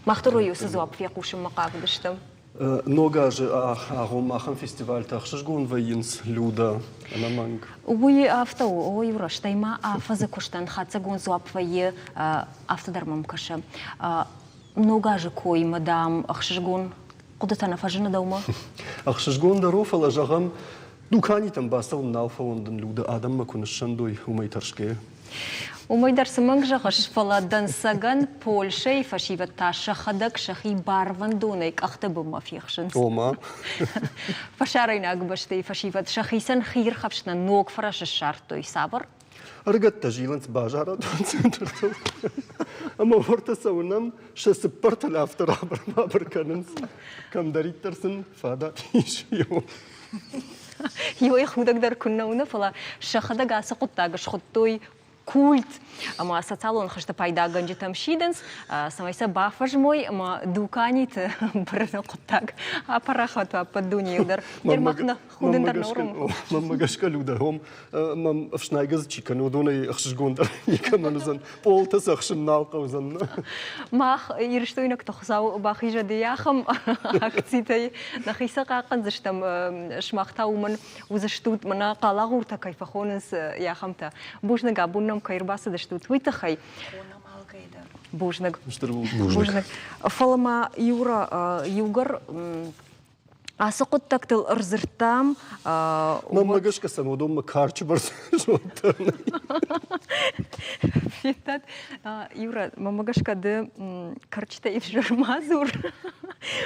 Махтурую сызуап фекушым макавдыштым. Нога же ахом ахам фестиваль тахшышгун ваинс люда анаманг. Уй автоу ой ураштай афа за куштан хатсагун зуап вае автодармам каша. Нога же кой мадам ахшышгун кудатана фажина даума. Ахшышгун дарофала жагам дукани там басал налфаондын люда адам макунышандой умайтаршке. Умайдар сыманг жағыш фаладан саган Польша и фашивата шахадак шахи барван донайк ахтабы мафияхшынс. Ома. Фашарайна агбашты и фашиват шахисан хир хапшна ног фараши шартой сабар. Аргатта жиланс бажара донцентурту. Ама ворта саунам шасы партал автора барканынс. Камдариттарсын фада тишио. Йой худагдар куннауна фала шахадак асы куттагыш хуттой культ, ама социалон хашта пайда ганджи тамшиденс, самайса бафаж мой, ама дуканит брна куттаг, апарахат ападуни удар. Дермахна худендар норм. Мама гашка люда хом, мам вшнайгаз чикан удоной ахшгондар якаманузан полтас ахшналкаузан. Мах ирштойнак тохсау бахижа дияхам акцитай нахиса какан заштам шмахтауман узаштут мана калагурта кайфахонс яхамта. Бушна габун кайрбасы да что твита хай бужнак фалама юра югар асыкот тактыл ырзыртам мама гашка самодом карчы бар фитат юра мама гашка да карчта и журмазур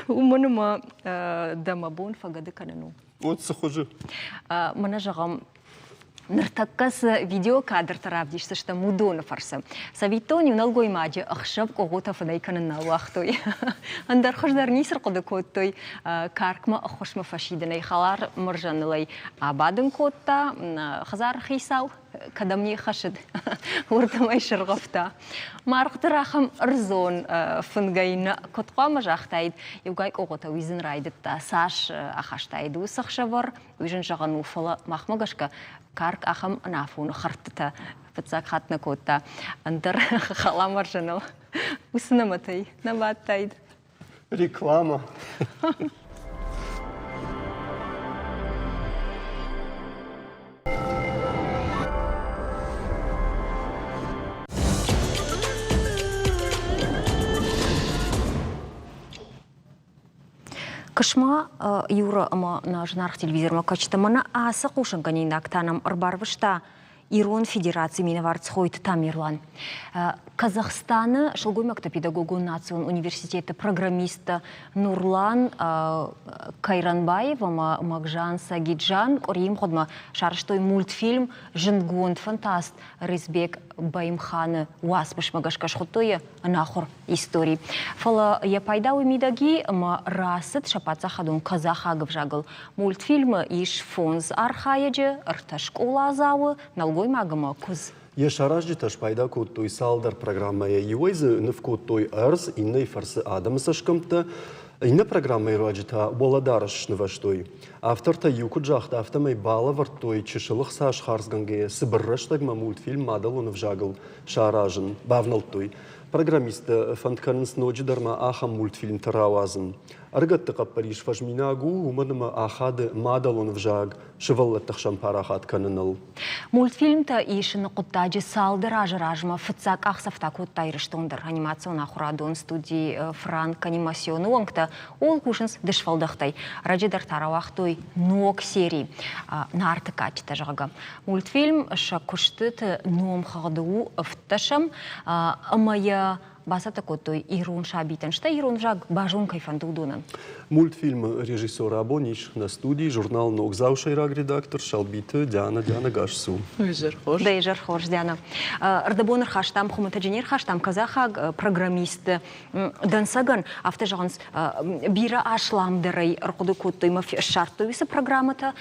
уманыма дамабон фагады канану вот сахожи мана жагам Нартаккас видеокадр таравдишься, что мудона фарса. Савитони уналгой маджи ахшаб когота фанайкан на вахтой. Андар хождар ниср кодекотой каркма ахошма фашиденай халар маржанлай. Абадын котта хазар хисау кадамни хашид. Урдамай шыргафта. Мархтрахам рзон фангайна котqa мажахтайд. Югай когота визин райдетта саш ахаштайду сахшавар. Вижен жагану фала махмагашка. Карк ахам нафун хартта فتساق خاتنا كوتا أنتر خلام ورجنال وسنمتي نبات تايد Реклама. Кышма юра ама на жнарх телевизорма качтамана аса кушанганин актанам арбарвышта Ирон Федерации Миноварцхойт Тамирлан. Казахстана Шелгоймакта педагогу национ университета программиста Нурлан Кайранбаева Магжан Сагиджан Корим ходма шарштой мультфильм Жингунд фантаст Ризбек Баимханы Уаспыш Магашкаш хотоя нахор истории. Фала я пайда умидаги ма расет шапаца хадун казаха гавжагал мультфильм иш фонз архаяджи арташкола завы налгой магама куз. Я шаражди таш пайда код той салдар программа я юэйзы нов код той арз инной фарсы адам сашкамта инна программа и раджита боладараш шнываштой. Авторта юкуджахта автомай бала вартой чешылых саш харсганге сыбырраштагма мультфильм мадал он вжагал шаражен бавнал той. Программиста фантканс ночи дарма ахам мультфильм таравазен. Аргат тaqapparish фажминагу умадма ахад мадал он вжаг шеваллат тахшам парахат кананал. Мультфильм-то ишин куттаджи салды ражма фцак ахсафта куттайрыштондыр анимацион ахурадон студии Франк анимациону оңкта ол кушынс дышфалдахтай раджидар таравахтой ног серии нарты качта жага. Мультфильм шакуштыт ном хагду вташам амая басата котой Ирун Шабитен. Что Ирун жаг бажун кайфандудунан? Мультфильм режиссера Абониш на студии журнал Ног Заушайраг редактор Шалбита Диана Гашсу. Дейжер Хорш Диана. Ардабонер хаштам хуматаджинер хаштам казаха программист Дансаган автожанс бира ашламдерай рқуды котой мафи шартовиса программата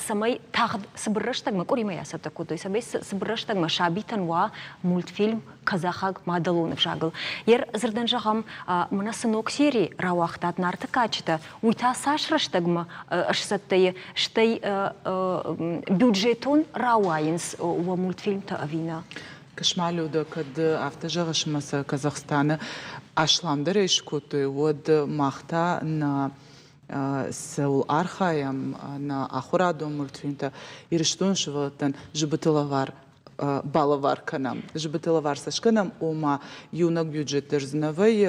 самай тагд сбрыштагма коримая сата котой самай сбрыштагма Шабитен ва мультфильм казахаг мадалонов жагыл. Ер зырдан жағам мұна сынок серии рауақтат нарты качыта. Уйта сашраштагма ашсаттайы штай бюджетон рауайынс ва мультфильм-та авина. Кашмалюда, когда автожагаш маса Казахстана ашламдары ишкуты, вот махта на сеул архаям на ахураду мультфильм-та ириштон шватан жбытылавар балавар канам. Жбытылавар сашканам ома юнак бюджет дерзнавай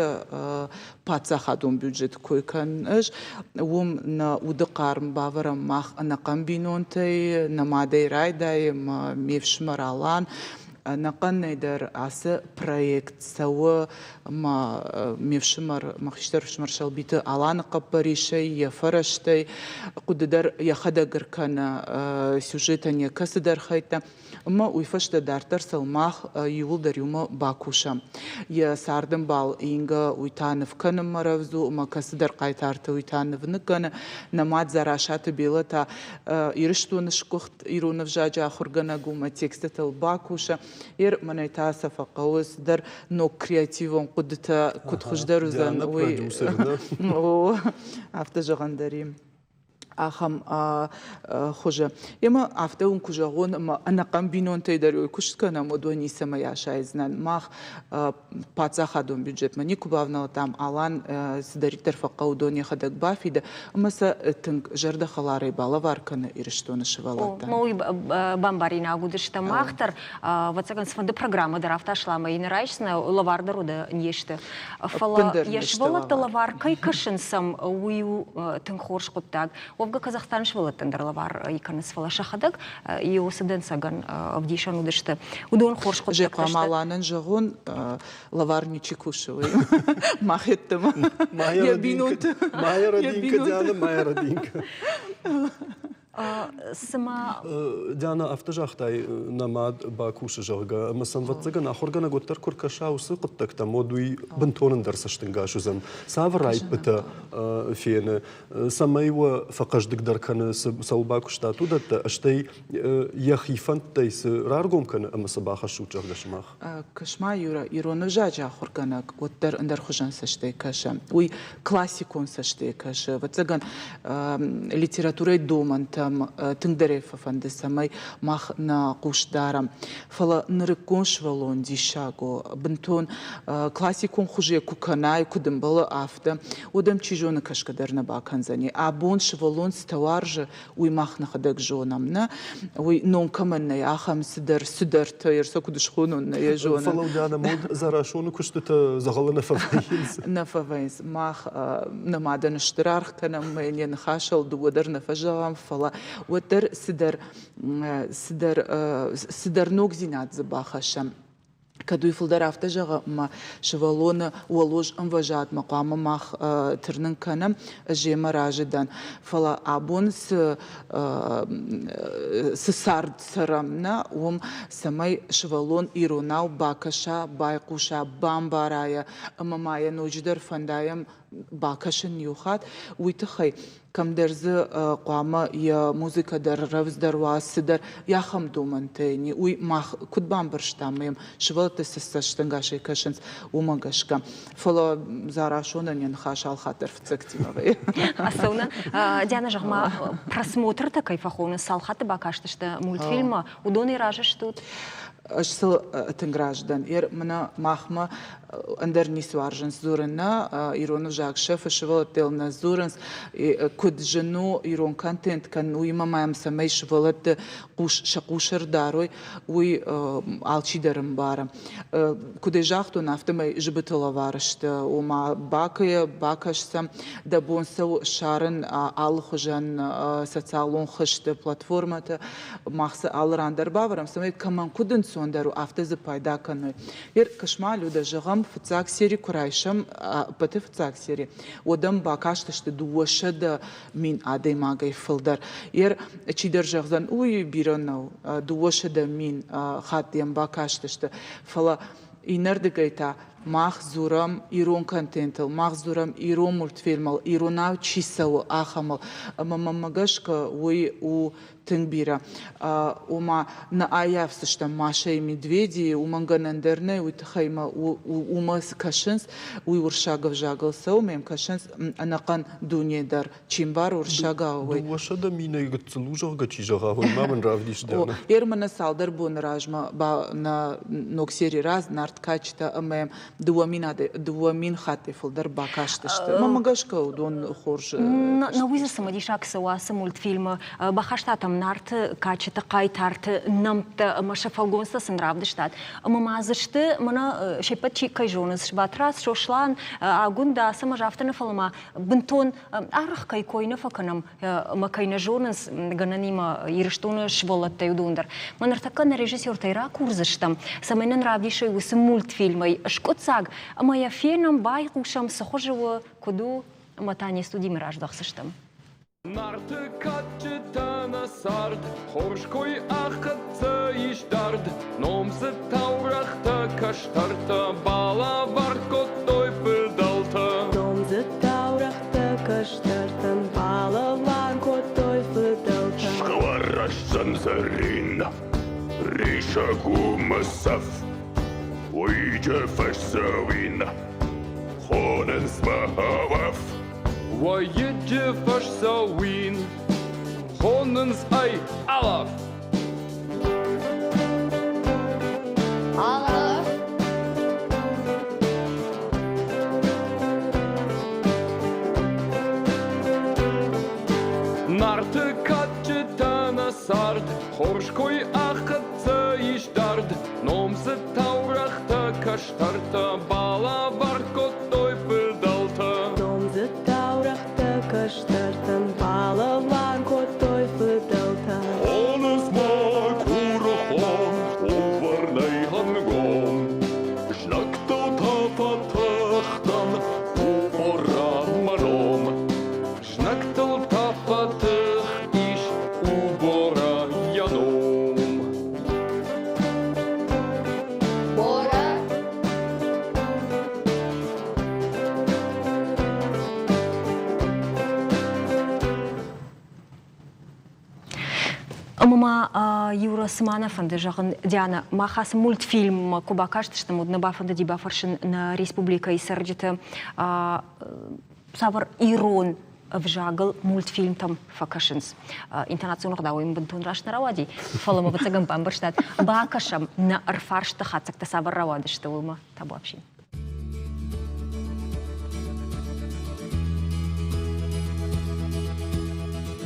пацахадун бюджет койкан эш ум на удыкарм баварам мах на комбинонтай на мадей райдай мевшмаралан نقنيدر عس проект سوا ما ميفشمر مخشتر فشمر شلبيت علان قبريشي يفرشتي قدر يخدقر كان سيوجيتن يكسدر خيتا ما ويفشت دارتر سلماخ يولدر يوم باكوشا يا ساردن بال إنجا ويتانف كان مرفزو ما كسدر قايتارت ويتانف نكن نماد زراشات بيلتا يرشتو نشكوخت يرون فجاجا خرجنا قوم تكستة الباكوشا ير من يتاسف قوس در نو كرياتيفون قدتا كنت خجدر زن و افتجغن داريم آخم خوجه اما افتون کجاون ما انا قمبینون تیداری کشت کنم مدونی سمایا شایزنن ماخ پاتزا خدم بودجت منی کوباونا تام آلان سداری طرف قودونی خدک بافید اما س تنگ جرد خلاری بالا وارکن ایرشتون شوالات. موی بامبارینا گودشت ماختر واتساقن سفند программа درافتش لام این رایشنا لواردر وده نیشته. فلا یشوالت لوارکای کشن سام ویو تنگ خورش قطعه. وفق Казахстан швалатын дарлавар иканыс фала шахадак и осыдан саган авдишан удышты. Удон хорш қотты қашты. Жеқамаланын жағын лавар ничи кушывай. Махеттім. Майя родинка, Диана, майя родинка. Сама Диана автожахтай намад бакуша жарга, масан ватсаган ахоргана готтар куркашаусы қыттакта модуй бантонын дарсаштын гашузан. Саврайт біті фені, самайва фақаждық дарканы салбакушта тудатта, аштай яхифантайсы раргомканы амаса бахашу жаргашмах. Кашма юра, ироны жажа ахоргана готтар андархужан саштай каша. Уй классикон саштай каша. Ватсаган литературой доманта تندري ففند سمي مخ نقوش دارم فلا نركونش ولون دي شاغو بنتون كلاسيكون خجي كوكناي كدم بلا افتا ودم تشيجون كشكدرنا باكنزني ابون شولون ستوارج وي مخ نخدك جونمنا وي نون كمان يا خم سدر تيرسو كدشخونون يا جونا فلو دانا مود زراشون كشت زغلنا ففينز نففينز مخ نمادن اشتراخ كنا مين خاشل دودر نفجام فلا ودر سدر نوكزينات زباخشم كدو يفلدر افتجا ما شوالون ولوج انفجات مقام مخ ترنن كنم جيما راجدان فلا ابون سارد سرمنا سمي شوالون ايروناو باكشا بايقوشا بامبارايا اما مايا نوجدر فندايم باكشن يوخات ويتخي كم درز قامة يا موسيقى در رفز در واسدر يا خم دومنتيني وي ما كنت بامبرشتاميم شوالت سستشتنغاشي كشنس ومانغاشكا فلا زاراشونا ينخاش على خاطر فتسكتي مبي أصلا Диана жагма просмотр-то кайфаховный салхаты бакаштышты мультфильма удоны ражеш тут. أشسل تنجراجدن منا مахма أندر نسوارجن زورنا يرون جاك شاف شغلت تلنا زورنس كود جنو يرون كونتنت كان ويما ما يمسمي شغلت شقوشر داروي وي алчи درم بارم كود جاختو نفتم جبت لوارشت وما باكشسم دبون سو شارن آل خجن سوциалон خشت платформата مخص آل راندر باورم سمي كمان كودن سوندرو أفتز بايدا كنوي كشمالو ده جغم فتاك سيري كرايشم بته فتاك سيري ودم باكاشتشت دوشد من عادي ماغي فلدر چي در جغزن اوي بيرونو دوشد من خاتيم باكاشتشت فلا إنردقيتا مخزورم إيرون كونتنتل مخزورم إيرون مولتفيلمل إيروناو چيسو آخمل أما مغشك وي و تنبيرا وما ناياف سشتم ماشي مدведи ومنغنندرنه وتخيما وما كشنس ويورشاغ جاغل سو ميم كشنس انقن دوني در چيمبار ورشاغا وي وشد مينه يغتلوجا غچيجا هو ما من رافديش دنا يرمن سالدر بون راجما با نا نوكسيري راز نارت كاچتا ام دوامين خاتي فلدر باكاشتشت ما مغشكو دون خورج نويز سمديشاك سواس مультфильма бахаштатам нарт качета кайтарт намт машафалгонста сынравдыштат мамазышты мына шепат кайжоныс шбатрас шошлан агунда самажафтына фалма бинтон арх кай койна факанам макайна жоныс гананима ирштуны шволатта юдундер манартакан режиссер тайра курзыштам самайнын равдиши ус мультфильмай шкоцаг мая фенам байкушам сохожево коду матани студии мираждахсыштам Нарты качетана сард, хоршкой ахатца иштард, номсы таурахта каштарта, бала варко той педалта. Номсы таурахта каштарта, бала варко той педалта. Шкварашсан зарин, риша гумасав, уйдя фашсавин, хонен смахавав. Воеде фашсауин, хонненс ай алаф. Алаф. Нарты качетана сард, хоршкой ахатца иштард, номсы таурахта каштарта, бала варко той педалта. Номсы таурахта каштартан, бала варко той педалта. Оныс ма курухон, уварнай хангон, жнактал тапатахтан, уваран маром, жнактал тапатах иш убора яном. Мама Юра Сманафанды жағын Диана махас мультфильм кубакаштышты мудна бафанды дибафаршын на республика и сарджиты савар ирон в жагл мультфильм там факашинс. Интонацию nog дауим бентун раш на равади. Фалама бацагам бамбарштат. Бакашам на арфаршта хацак та сабар равады что улма табу вообще.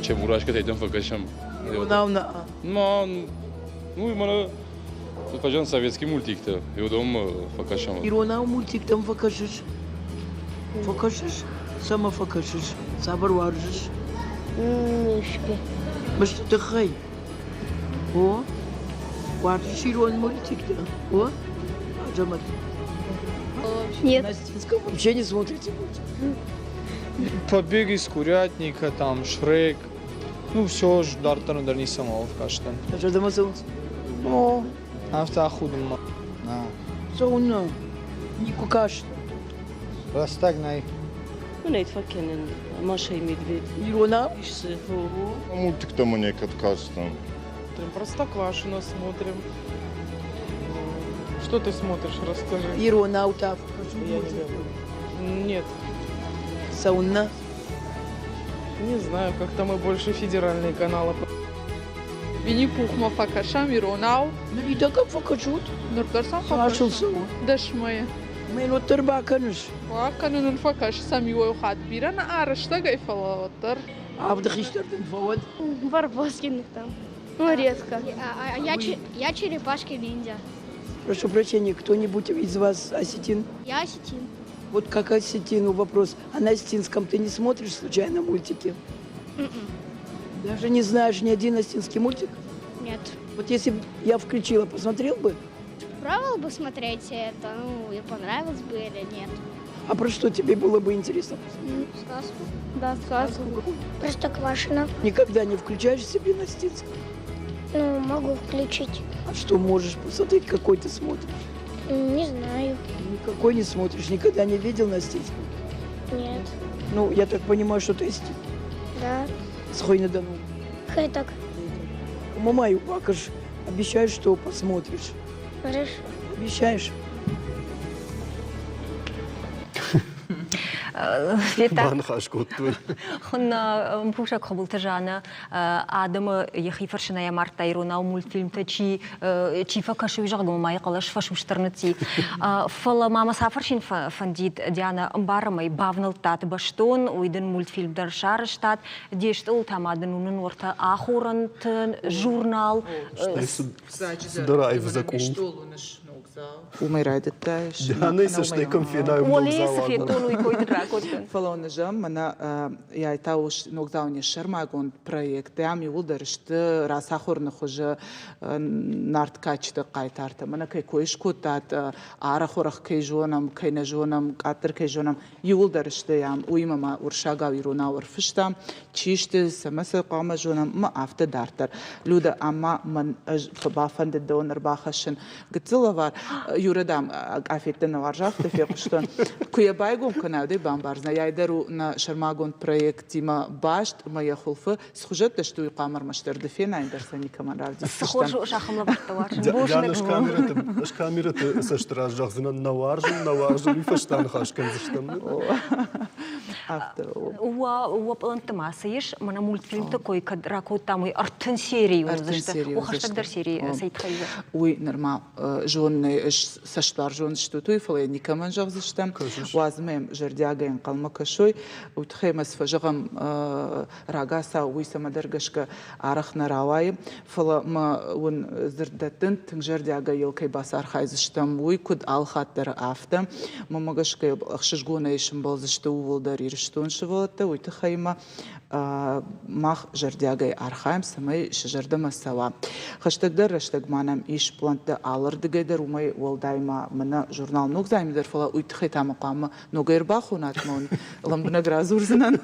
Ce burașcă te-ai dăm făcășăm. Nu, mă, făcășăm sovietski multictă. Eu dom făcășăm. Иронау мультиктам факашиш. Факашиш, сама факашиш. Сабар варжиш. Мишки. Башты ты хай. О, варжиш ирон мультикта. О, Аджамат. Нет. На Стинском вообще не смотрите мультик. Побег из курятника, там Шрек. Ну, все ж дартану дарни самого в каштан. Аджа дамазонс. Ну, авто худом. Соуна. Нику кашта. Растагнай. Nu ne-ai facennen, Маша и Медведь. Иронау? Мультик-то мне каткастом. Простоквашино смотрим. Что ты смотришь, расскажи. Иронау тав. Нет, Сауна. не знаю, как-то мы больше федеральные каналы. Винни-Пух мафакашам иронау. Ну и так факашут. Нургарсан Ашыл факаш. сау. Дашмая. Мен оттыр баканыш. Ваканун факаш самиой хат биран арышта гайфалатар. Авдахиштардын фавад. Барбоскиных там. Ну, редко. Я черепашки-ниндзя. Прошу прощения, кто-нибудь из вас осетин? Я осетин. Вот как осетину вопрос. А на осетинском ты не смотришь случайно мультики? Даже не знаешь ни один осетинский мультик? Нет. Вот если бы я включила, посмотрел бы? Пробовал бы смотреть это, ну, и понравилось бы или нет. А про что тебе было бы интересно? Сказку? Да, сказку. Простоквашино. Никогда не включаешь себе на осетинском? Ну, могу включить. А что можешь посмотреть, какой ты смотришь? Не знаю. Никакой не смотришь, никогда не видел на осетинском? Нет. Ну, я так понимаю, что ты осетин. Да. С Хойна-Дону. Хай так. Мамаю покажешь. Обещаешь, что посмотришь. Хорошо. Обещаешь? Банхаш куттуй. خنا مبوشك قبل تجانا آدم يخيفر شنايا مرتا يرونا مультфильм تشي تشي فكش ويجعو ما يقلش فش وشترنتي فلا ما مسافرشين فنديد ديانا مبارمي بافنل تات باشتون ويدن مультфильм در شارشتات ديشتل تامادن ونورتا آخورنت جورنال Драйв закул. Умирает таеш. Диана и също конфинаю ولي سفيتون ويكويد راكوتن Фалона жам, она я тауш ногзауни шермагон проект. Я ми улдарышты расахорны хуже нарткачты кайтарты. Мана кай коиш кутат арахорах кай жонам, кай не жонам, катыр кай жонам. Юлдарышты ям уймама уршага вируна урфышта. Чишты самасы кама жонам ма авты дартар. Люда ама ман бафанды донор бахашын. Гцилавар юредам афеттен варжафты фекштон. Куя байгум канады бамбарзна. Я идару на шермагон проект има башт моя хулфы схожет что и камер маштер дефена индерсани камаравди. سخوش شخم لبطوار Диана шкамираты саштраж жахзына наваржын вифаштан хашкан зыштам. وبلانت ما سيش من مультфильм такой كدراكو тамой артен серию وخاصة серии سيد خيزة. وي نرمال جون إيش سشتار جون شتو توي فلاني كمان جاف زشتم وازمم جردياجين قلمك شوي وتخيمس فجغم راجاسا ويسما درجشك عرخنا رواي فلا ما ون زردتن تنجردياجا يلكي باسار خايزشتم ويكود آل خاطر آفتم ما مجش كي أخشش جون إيشم بالزشتو ولداري رشتون شوالته ويتخيمه ماخ جردياجي أرخايم سماي شجردم السوا خشتقدر رشتق مانم إيش بلانت آلر دقيدر وماي والدايما منا جورنال نوك زايم در فلا ويتخيت مقام نوغير باخونات مون لمبنا غرازور زنان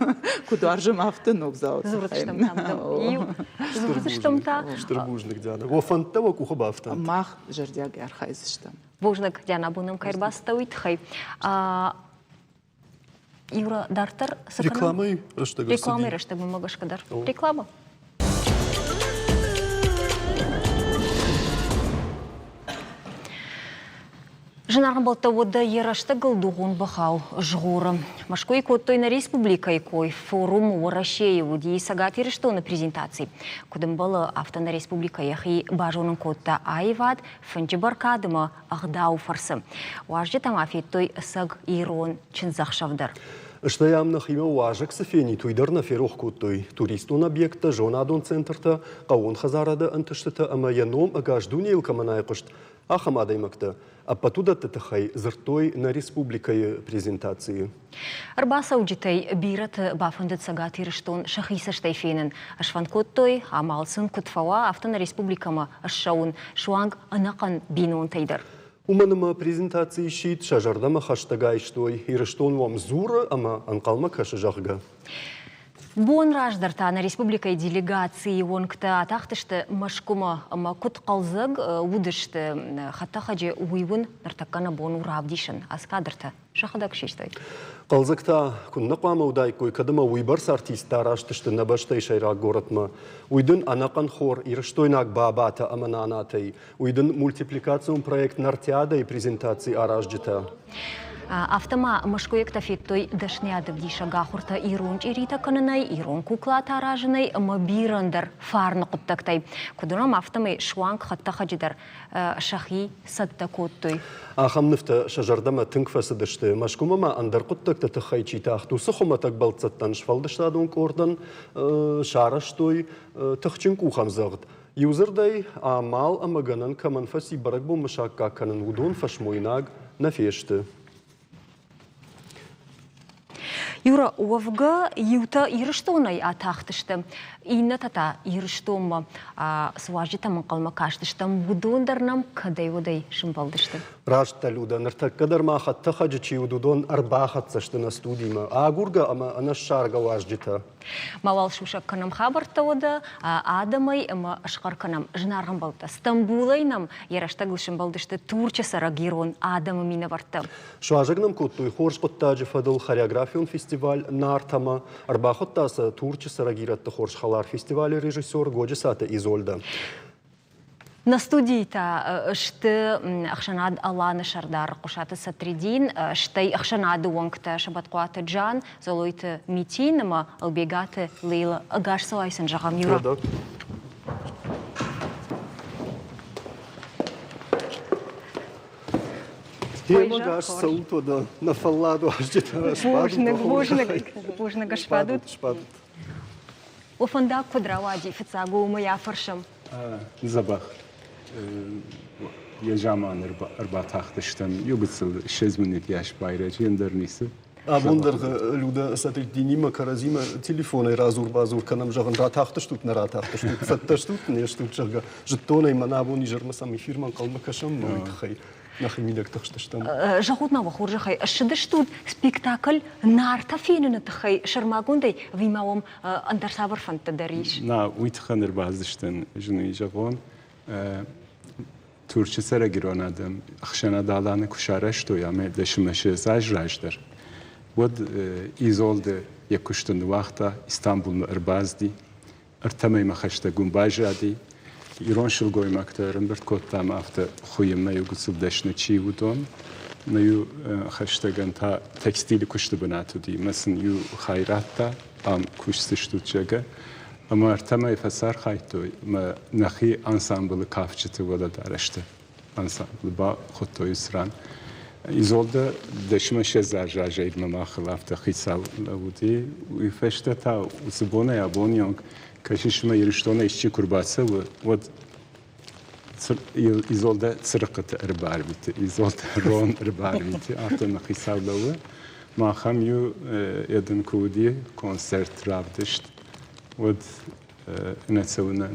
كدوارجم أفتن نوك زاوت زورتشتم تام زورتشتم تا Штырбужник Диана. Вофантава кухабафта. ماخ جردياجي أرخايزشتم بوجنك ديانا بونم كيرباستا ويتخي Юра Дартер Рекламой раштагар. Рекламой раштагар могаш кадар. Реклама. Жынарғын болтауыда ерашты ғылдуғын бұқау жғуры. Машкой көттойна республика екой форум Урашеи уди сагат еріштоны презентации. Кудым было автона республика яхи бажонын көтті айвад фынчы баркадымы ағдау фарсы. Уажды тамафет той саг ирон чынзақшавдар. Штаямнах имя важек сафени туйдар на ферух куттой. Туристун объекта жонадон центрта қауын хазарады антыштыта ама яном агаждуне илкаманай құшт. Ахамадаймакта. А потуда тахай зыртой на республикае презентации. Арбаса уджитай бират бафандет сагат ирыштон шахиса штайфенен. Ашван коттой амалсын кутфава автона республикама ашшаун шуанг анакан бинон тайдар. Уманыма презентации щит шажардама хаштагай штой ирыштон вам зура ама анкалма кашажахга. Бон раждарта на республикой делегации вонкта атақтышты машкума кут қалзыг удышты хатта хаджи уйвын нартаккана бон уравдишын аскадырта шахадак шештай. Қалзыкта күнна қама удай кой кадыма уйбарс артиста араштышты набаштай шайрак городма. Уйдын анакан хор ирыштойнак баабата амананатай. Уйдын мультипликацион проект нартиада и презентации аражджита. Автома машкоек тафеттой дашняды вдиша гахурта ирон чирита кананай, ирон кукла таражанай, мабирандар фарна куттактай. Кудурам автомай шуанг хатта хаджидар шахи садта коттой. Ахамныфта шажардама тынкфасы дышты. Машкумама андар куттакта тахай читахту. Сухуматак балцаттан швалдыштадун кордан шараштой тахчин кухам загд. Юзердай амал амаганан каманфаси баракбу машакка канан удон фашмойнаг нафешты. Юра, уавга юта ирыштонай атақтышты. Инна тата ирыштома сважита манқалма каштыштам будондарнам кадай-водай шымбалдышты. Рашта люда, нартак кадар махат тахаджичи удудон арбахатсашты на студима. Агурга ама анашарга важджита. Мавал шушак канам хабарта ода, адамай ама ашқар канам жнаргам балта. Стамбулайнам яраштагыл шымбалдышты турча сарагирон адама мина варта. Шуажагнам куттуй хорш коттаджи фадыл хореографион фестиваль нартама. Арбахоттаса турча сарагиратты хорш фестивале режиссер Годжисата Изольда. На студии-то шты ахшанад Алана Шардар Кушата Сатридин, штай ахшанады уангта Шабаткуата Джан, залойты Митинама, албегаты Лейла Агаш Салайсан Жагам Юра. Тема гаш саутода на фалладу аждета шпаду. Божныг шпадут. Офанда квадравади фицагу моя фаршам. Забах. Я жаман арбатахтыштым. Юбыцыл 6 минут яш байрачы ендернисы. Абондар люда сатридинима каразима телефоны разур базур канам жаган ратахтыштут на ратахтыштут. Фатташтут не штут жага. Жеттоны манабуни жермасам эфирман калмакашам мойхай. Нахимилек тахштыштам. Жагутна вахуржахай. Шыдыштут спектакль нарта фенена тахай шармагундай вимавом андарсавар фантадариш. На уйтханыр баздыштын жыны жагон. Türkçe sera gironadım. Akşana dağlarını kuşaraştı ya mevdeşimeşe zajraşdır. Bud izoldu yakuştun vakta İstanbul'un erbazdi. Ertemey mahaşta gumbajadi. İron şıl goymaktarın bir kottam hafta xuyumna yugusul deşne çivudon. Nayu haştagan ta tekstili kuştu banatu di. Mesela yu hayratta am kuşsıştu çaga. Ama ertemey fasar haytu ma nahi ansamblı kafçıtı voda darıştı. Ansamblı ba xotto yusran. İzolda deşmeşe zarjaja idmama xilafta xisav lavudi. Uyfeşte ta uzbona ya bonyong kaşışma yiriştona işçi kurbası ve İzolda tsırqıtı erbar biti. İzolda ron erbar biti. Atona xisav lavu. Ma xam yu edin kudi konsert ravdışt. ود نتسونا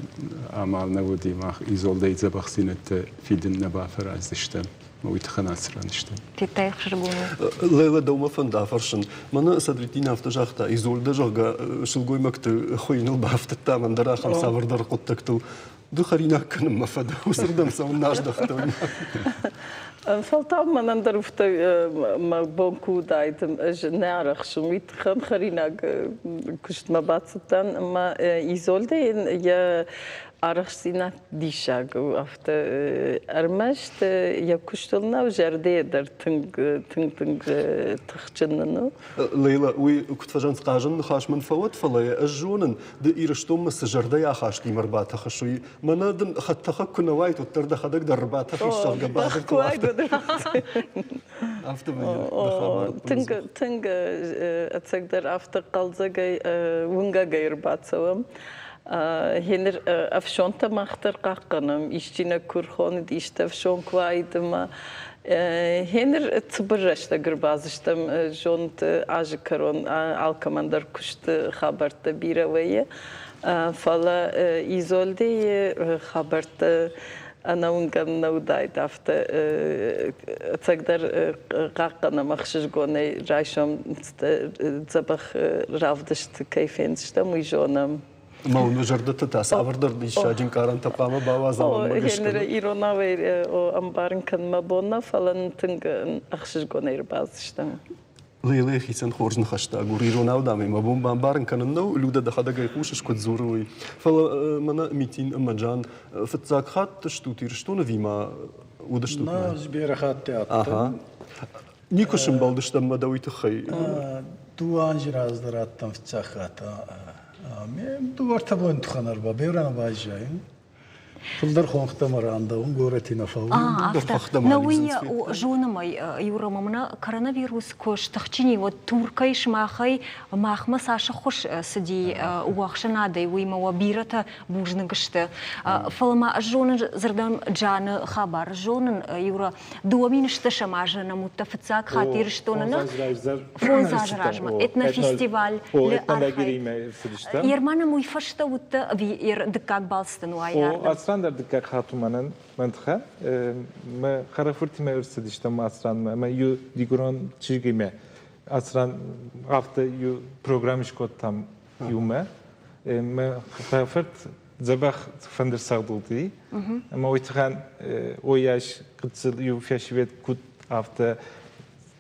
أعمالنا ودي مع إيزولدا يتبخسينت في دنا بافر عزشتم ويتخنا سرانشتم. تتايخ شرقوني. ليلة دوما فندا فرشن. منا سدرتينا في تجاهتا إيزولدا جاga شلقوي مكت خوين البافت التامن درا خمسة وردر قطكتو. دخلينا كنا مفدا وسردم سويناش دختونا. Faltam manandar ufta ma bonku daitem närach schon mit kharina kust ma batstan ma izolde ja arıqsina dişag afta armaşt yakuştulna jerde der tınг tıxçınını. Leyla, كنت فجأة قاجن خاش من فوت فلا الجونن د إيرشتوم مسجردة يا خاش دي مربات خشوي منادن خد كنا وايد وترد خدك دربات خش شرق بعضك عفت tınг atsakdar afta qalzagay vunga gayırbatsavım. Henir afşonta mahtar qaqqanım, işçine kurxonu işte afşon kvaydıma. Henir tıbırraşta gırbazıştım, jont ajikaron alkamandar kuştu haberta biravayı. Fala izoldeyi haberta ana ungan naudayt afta atsakdar qaqqanım axşış gonay rayşom zabaq ravdıştı keyfenişte muyjonam. ما هو نجردت تاسع وردر ديشاجين كارن تقامة باوازا Henere irona ve o ambarın kanma bonna falan tınг axşış gonay bazıştım. ليلي خيسن خورجن خشتا غوريرو ناو دامي ما بوم بامبارن كانن نو لودا دخدا غيخوش شكوت زوروي فلا منا ميتين اما جان فتزاك خات تشتوتير شتونه فيما ودشتوت ما زبير خات اها نيكوشن بالدشتم ما دويت خي دو انجر ازدراتم فتزاخاتا мен дуарта боин туханар ба берана бажаин Пулдар хонхта маранда он горетина фау. Науия жонамай юрамамна коронавирус кош тахчини вот туркай шмахай махма саша хош сиди уахшанады уйма вабирата бужныгышты. Фалма жонын зырдан жаны хабар жонын юра дуаминышты шамажы намутта фицак хатир штонына фонзажражма этно фестиваль ле архай. Ермана муй фашта утта ви ер дикак балстын уайар. Asrandar dikkat hatumanın mantığa. Me karafırtime ırsıd işte asran me yu diguron çizgime asran hafta yu program işkottam yume me karafırt zabah fındır sağduldi. Ama o ithan o yaş kıtsıl yu fiyashvet kut hafta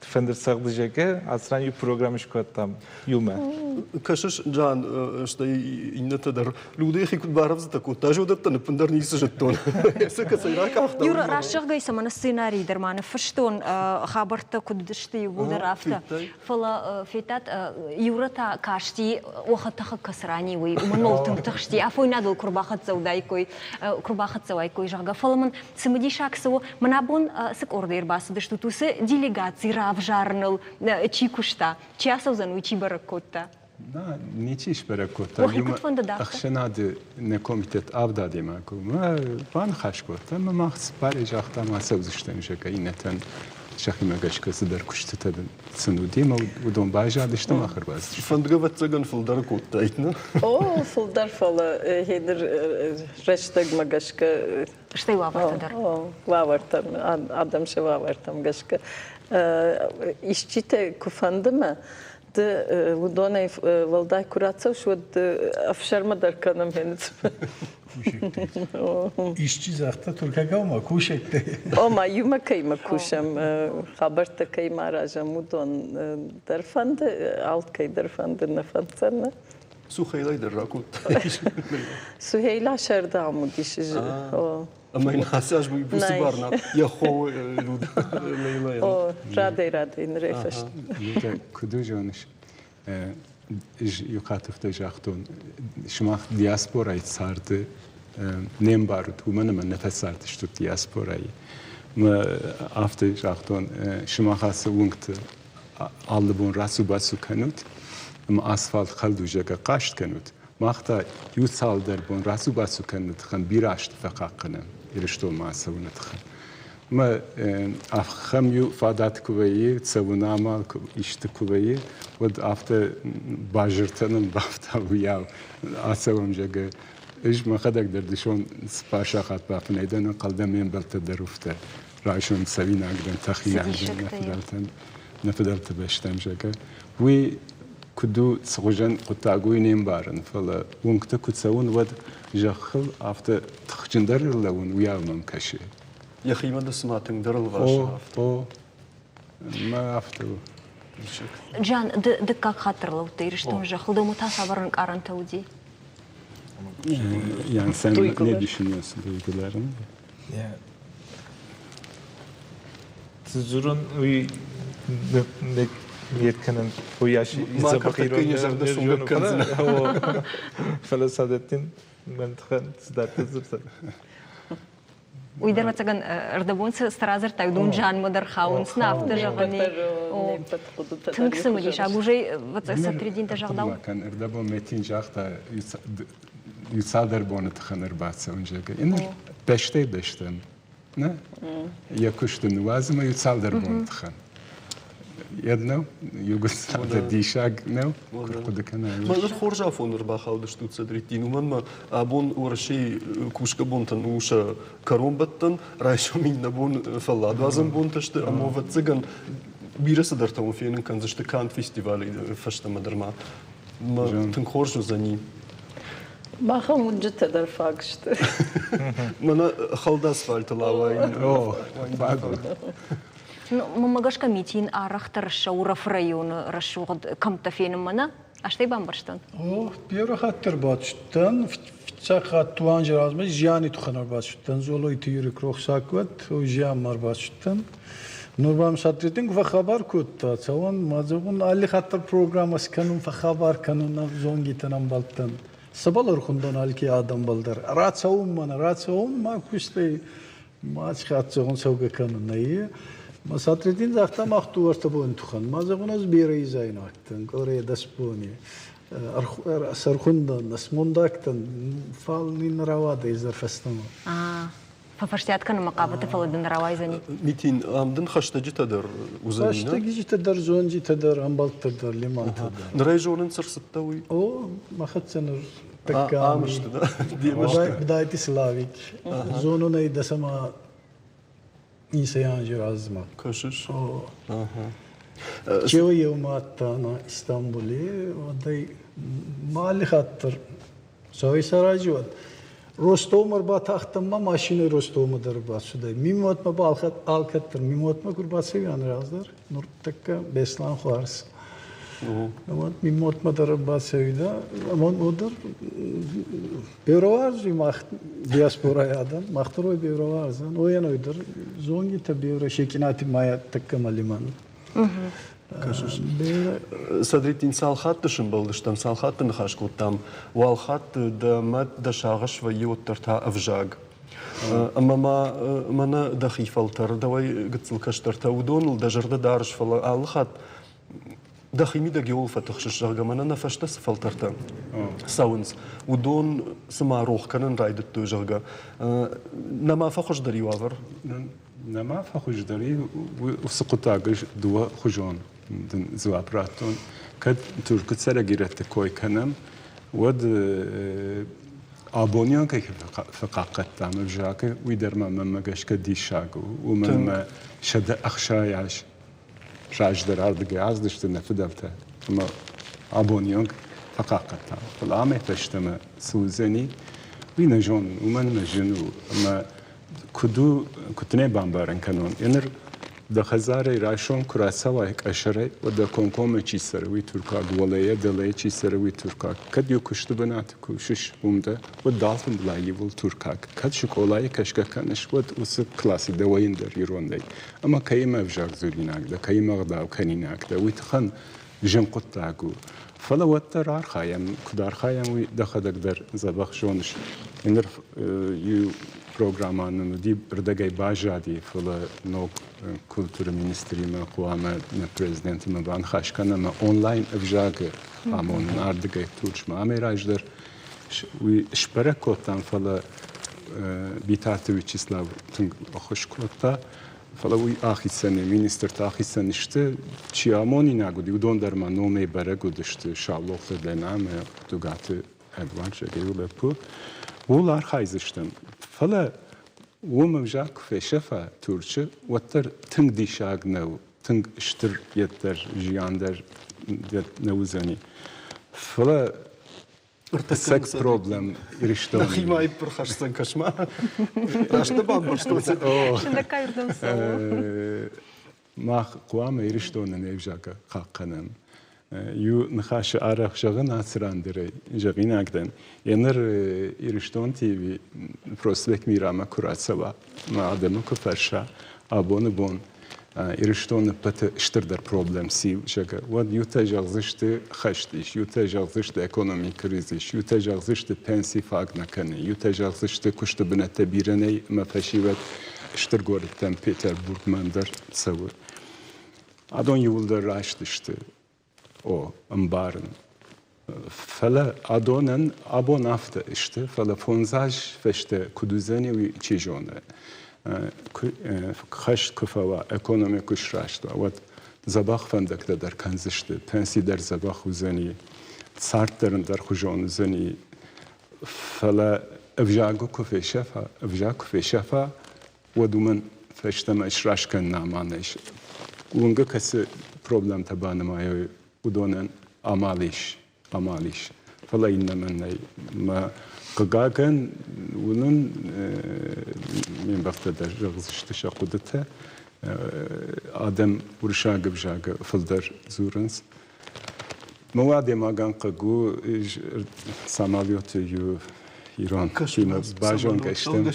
fındır sağdıcake asran yu program işkottam yume. Kaşış can işte inne tedar ludeyi kut barabız da kut tajodat tanı pındar nisi jetton. Sıkı sayrak ahta. Yura raşık gaysa mana ssenariy dermanı fışton haberta kuduştu yuda rafta. Fala fetat yura ta kaşti وقت كسراني وي ومن نولتم تخشتي أفوينا دول كرباخت زوداي كوي كرباخت زواي كوي جاga فلمن سمدي شاكسو منابون سك أوردير باس دشتو توس делегации равжарнал чикушта часовзан учи баракота. Da, niçin iş berekota? Akşenadı ne komitet avda demek. Ma ban xaşkota, ma mahs parejaqta ma sevzişten jaka ineten şahime gaşkası der kuştu tadın. Sınudi ma udon baja diştem axır baz. Fandgavat zagan fıldar kota itna. O fıldar fala hedir reştag ma gaşka. Что ваvartadar? Vavartam adam şey vavartam gaşka. İşçite kufandı mı? Удонай валдай курацев шуд афшарма дарканам хенец. İşçi zaten Türkiye'de ama kuşekte. Ama yuma kayma kuşam haberta kayma rajam udon darfand alt kay darfand nafatsana. Suheyla derrakut. Suheyla şerda amudişi. Ama inasaj bu sibarna. Ya ho Leyla. O rade nrefaş. Kudu joniş. Yukatıfta jaktun. Şumak diasporayı sardı. Nem barut. Umanım nefes sardı şu diasporayı. Ma after jaktun şumakası ungt allbun rasu basu kanut. Ma asfalt khaldu jaga qasht kanut. Maqta yutsal der bun rasu basu kanut khan birasht faqaqna. İriştol masavunat khan. Ma afkham yu fadat kuveyi savunama işte kuveyi ve after bajırtanın bafta uyav asavam jaga iş makadak derdişon spaşakat bafneyden qaldamen balta derufta raşon savina gden takhina nefedalta beştem jaga ve kudu sıgujan qutaguy nembarın fala unkta kutsavun ve jakhil after takhjindarlavun uyavmam kaşı يا أخي ما سمعتن در الغاش. ما أفتو. جان دكاك خاطر لو تيرش تون جخل دو متصابرن كارن تودي. Yani sen Duygular. ne düşünüyorsun duyguların? Ya. Tuzurun ne yerkenin o yaşı Ma kartakın yaşarda şunga kanzına. O Felasadettin mantıkan sizlerde zırsa. Uyдар мацаган ырдабонсы стразер тайдун жан мыдар хаун снафты жағыне тыңксы мыли шагужей сатридин та жағдау. Kan ırdabo metin jaqta yutsader bonu tıkanır batsa önceki. Yani beşten. Ne? Yakuştun vazıma yutsader bonu tıkan. Jedno, Jugoslavia dişag ne? Kurkudakana. Mazır xorja fonur baxaldı ştutsa dritin. Uman ma abon uğraşi kuşka bontan uşa karon battan rayşomin na bon fallad. Vazım bon taştı ama vatsagan birası dartam fiyinin kanzıştı Kant festivali faşta madarma. Ma tın xorju zani. Baxa mucit eder fakştı. Mana xalda asfalt lavayın. Oh, bago. Мамагашка митин арахтар шауров районы рашугд камта феним мана аштай бамбарштан. О, бера хаттер батштан, фцаха туанжер азма жани туханар батштан, золо итюри крохсакват, о жам мар батштан. Нурбам сатритин ва хабар кутта, цаван мазагун али хаттер программас канун фа хабар канун зонгитанам балтан. Сабалар хундан алки адам балдар. Рацаум ма кустай мач хатсогун сауга канун найе. Masatridin zaten mahtu varsa bu entuhan. Mazağınız bir izayın aktın. Oraya dasponi. Sarkundan, asmundaktan. Falnin ravada izler festama. Фафаштяткан мақабаты фаладын равайзани. Митин амдын хаштаджи тадар узанина. Хаштаджи тадар, зонжи тадар, амбалт тадар, лиман тадар. Нрай жорын сырсытта уй? О, махатсаныр. Амышты, да? Бдайти Славик. Зонуна и дасама İnsan jirazma. Kaşış. Çevo yevmattana İstanbul'u, o da mali hattır. Soy sarajvat. Rostomar bataxtama maşini Rostom'dur basıda. Mimotma balxat alkattır. Mimotma kurbası yanrazlar. Nur takka beslan xars. Ama mimotma dar basıyda. Ama odur Berovarzi maht diasporaya adam. Mahturoy berovarzan. O yana oydur. Zongi tabi ora şekinati maya takka maliman. Kaşış. Sadritin salhat dışın baldıştan salhatın haşkutam. Walhat da mad da şağış ve yottarta avjag. Ama mana da xifaltar da vay gıtsıl kaştarta udonul da jarda darış falan alhat. Da ximi da geol fatxış jargamana nafashta sfaltarta. Sounds. Udon sama roh kanan raydet to jarga. Nama faxoş dari wavar. Nama faxoş dari وسقطاقش دوا خجون زوابراتون كد تركت سرا جرت كوي كنم ود أبونيان كي فقاقت تعمل جاك ويدر ما مجاش كديشاقو ومن ما شد أخشى يعش راج در أرض جاز دشتنا فدلته ما أبونيان فقاقت تعمل فالعامة تشتما سوزني وينجون ومن مجنو ما كتني بامبارن كانون ينر ده خزاره راشون كراسوا هيك أشري وده كونكوم چی سروي تركا دولية دلية چی سروي تركا كد يكشت بنات كوشش بومده ودالتن بلاي ول تركا كد شكولاي كشكا كانش ود وس كلاسي دوين در يرون دي أما كيما بجاك زوليناك ده كيما غدا وكنيناك ده ويتخن جن قطاقو فلا وتر خايم كدار خايم ويدخدك در زبخ شونش ينر يو programmanın di rdagay bajadi fala no kultura ministrime kuama na prezidentime ban xashkana ma online evjage amon ardagay turçma amerajder we shparakotan fala bitarte Vyacheslav tung xoshkota fala we axi sene minister taxi sene işte chiamoni nagudi udon derma nome baragudishte shalloxta dename dugate advantage geulepu Ular hayzıştım. Fala umavjak feşefa Türkçe watter tınk dişag nev tınk iştir yeter jiyander nevzani. Fala sek problem irişte. Daxima ipr xaşsan kaşma. Raşta bambaştı. Şimdi kayırdım sana. Ma kuama irişte onun evjaka kakkanım. يو نخاش عرق شغن عصران دري جغين أقدم ينر إيرشتون تي في بروسبك ميراما كرات سوا ما عدم كفرشا أبون بون إيرشتون بت اشتردر problem سي جغ ود يتجاوزشت خشتش يتجاوزشت ekonomi kriziş يتجاوزشت pensi fag nakane يتجاوزشت كشت بنت بيرني ما فشيوت اشترغورتم Peterburg mandar savur Adon yılda raştıştı o ambarın. Fala adonan abon hafta işte fala fonzaj feşte kuduzeni ve çijone. Kaş kufava ekonomik kuşraştı. Avat zabah fendak der kanzıştı. Pensi der zabah uzeni. Sartların der hujon uzeni. Fala evjago kufe şefa ve duman feşte meşraşken namanış. Unga kası problem tabanı ودونن أماليش فلا إنما ما قاعن ونن من بفتدر رغزشت شقودته آدم ورشاق بجاق فلدر زورنس مواد ما كان قاقو ساماليوت يو إيران كيما باجون قشتم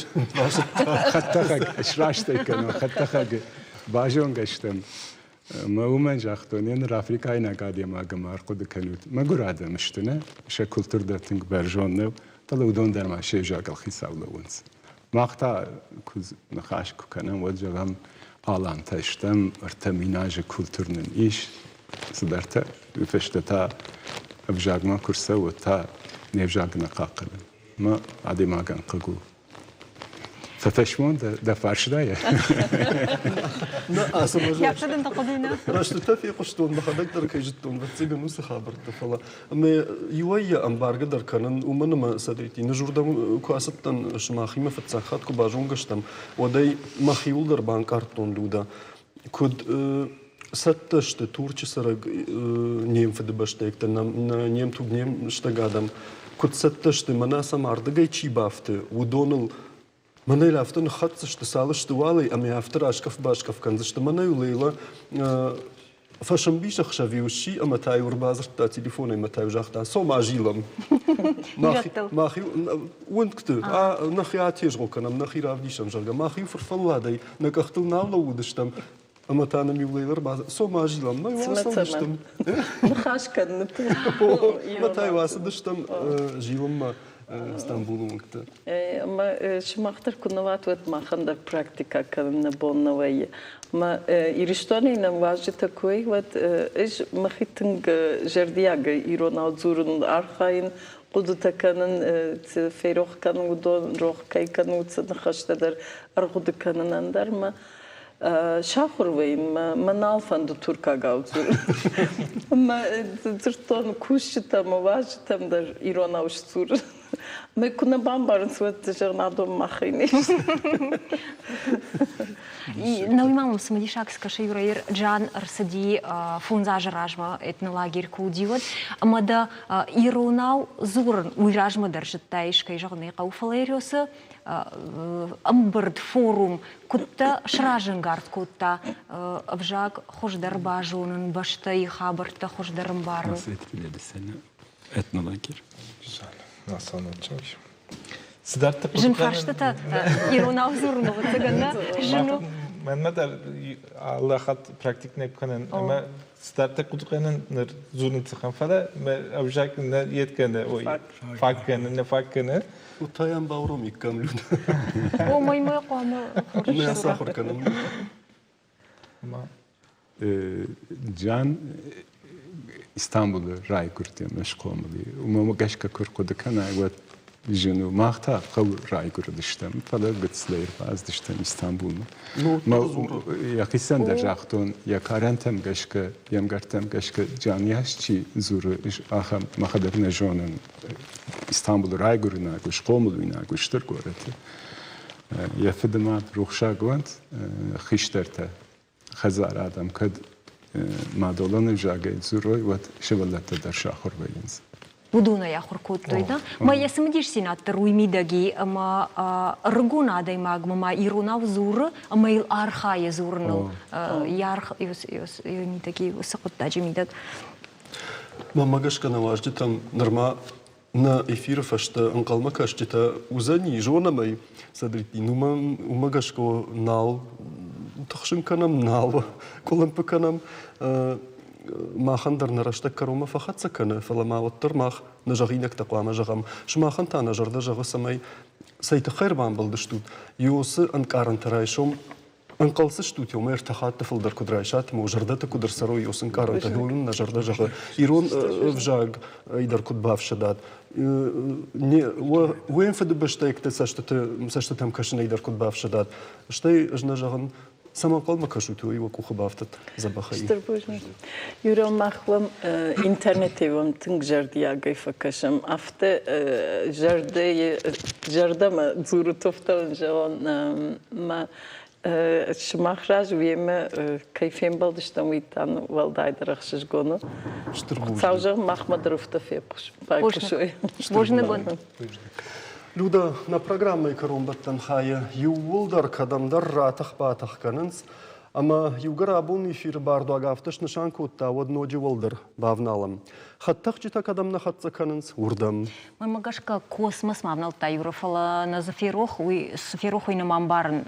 خطخك إشراشتي كانوا خطخك باجون قشتم ما ومن جاختونين رافريكا إنا قادي ما قمار قد كانوت ما قرادة مشتنا شا كولتر دا تنك برجوننا طلعوا دون در ما شي جاق الخيساو لونس ما اختا كوز نخاش كوكانا وجغم آلان تاشتم ارتميناج كولترنن إيش صدرتا وفشتتا أبجاق ما كرسا وتا نيفجاق نقاقنا ما عادي ما قان قاقو ففشمون ده فرش دايه لا أصلا يعتقد أنت قضينا راش تتفق قشتون بخدك در كيجتون بتسيق نوس خبر تفلا أما يويا أمبار قدر كانن ومن ما سدريتي نجوردم كواسطن شماخي ما فتسخات كوباجون قشتم وداي مخيول در بانكارتون دودا كود ستشت تورچ سرق نيم فدبشتك تنام نيم توب نيم شتغادم كود ستشت مناسا ماردغاي چي بافت ودونل من يلافتن خط اشتسالش توالي أم يافتر أشكف باشكف كنزش تمنى يليلا فشم بيش خشافي وشي أما تاي وربازر تا تليفوني ما تاي وجاختا سو ما جيلم ماخي وانت كتو نخي عاتيجغو كنم نخي رافديشم جرغا ماخي فرفلا داي نكختل ناولا ودشتم أما تانا ميوليلا ربازر سو ما جيلم ما يواصل دشتم نخاش كان ما تاي واصل دشتم جيلم İstanbul'un kıtı. Ama şimdi aktar kunavat ve mahanda praktika kanın bonavayı. Ama iriştonayla vazgeçti takuy ve iş mahitin jardiyaga irona zurun arkain kudu takanın feroh kanın udon roh kay kanın utsana haştadır arkudu kanın andar mı şahur veyim manalfandı Türk'a gavzur. Ama zırton kuşçıta mı vazgeçtim der irona uçtur. ما كنا بامبارن سوت جرنادو ماخيني نوي مام سمدي شاكس كشيورير جان رسدي فونزاج راجما اتنا لاغير كوديوت اما دا ايروناو زورن ويراجما درجتايش كاي جغني قوفاليريوس امبرد فورум كنت شراجن غارد كوتا افجاك خوش درباجونن باشتاي خابرتا خوش درمبارن اتنا لاغير Nasıl anlatacağım ki? Siddhartha Жин фарштата ирона узурну цыгана жину. Ben madar Allah hat praktik ne kanan ama Siddhartha kuduklarının zurnu tıkan falan ve abjak ne yetkene o farkını ne farkını. Utayan bavrum ikkamlun. O moy qama. Ne yasahur kanım. Ama Can İstanbul'u Raygur'da meşgulmeli. Umama geçka kurkudu kana ve jinu mahta qav Raygur diştem. Fala gitsler baz diştem İstanbul'u. Ma yakisan da jaqton ya karentem geçka yemgartem geçka caniyasçi zuru aham mahadevne jonen İstanbul'u Raygur'una meşgulmeli güçtür goreti. Ya fidmat ruhşa gont xişterte خزار آدم کد مادولان جاگه زروی و شولت در شاخر بیینز. Buduna ya xurkut toyda. Ma yasmedish sinat ruimidagi ama rguna da imag ma iruna vzur ama il arha yazurnu yarh yos yoni taki saqut tajimidak. Мамагашка на важде там норма на эфир фашта анкалма кашчита узани жонамай садрити нума умагашко нал тахшинканам нал колымпыканам махандар нарашта карома фахатса кана фаламават тармах нажагинак тaqwama жагам шмахан та нажарда жага самай сайты хайрбан булдыштут юсы анкарантарайшом анкалсы штут ёмер тахат фылдар кудрайшат можарда кудр сарой юсын каранта гулун нажарда жага ирон вжаг идар кудбавшадат не уен фдбштекте сашта там кашна идар кудбавшадат штай жнажаган сама колма кашуту его кухабафтат забахай Юром махлам интернетевом тынг жардия гайфакашам афте жардама зурутофта жон ма Шмахраж виме кайфем балдыштам уйтан валдайдырахшыш гону. Саужа Махмадровта фепуш. Божный гон. Люда на программе Карумбаттан хая ювулдар кадамдар ратах батах канынс, ама югарабун эфир барду агафтыш нышанку та водноджи волдар бавналам. Хаттах чита кадамна хатца канынс урдам. Мамагашка космос мавнал та юрафала на зафирох уй сфирох уй на мамбарн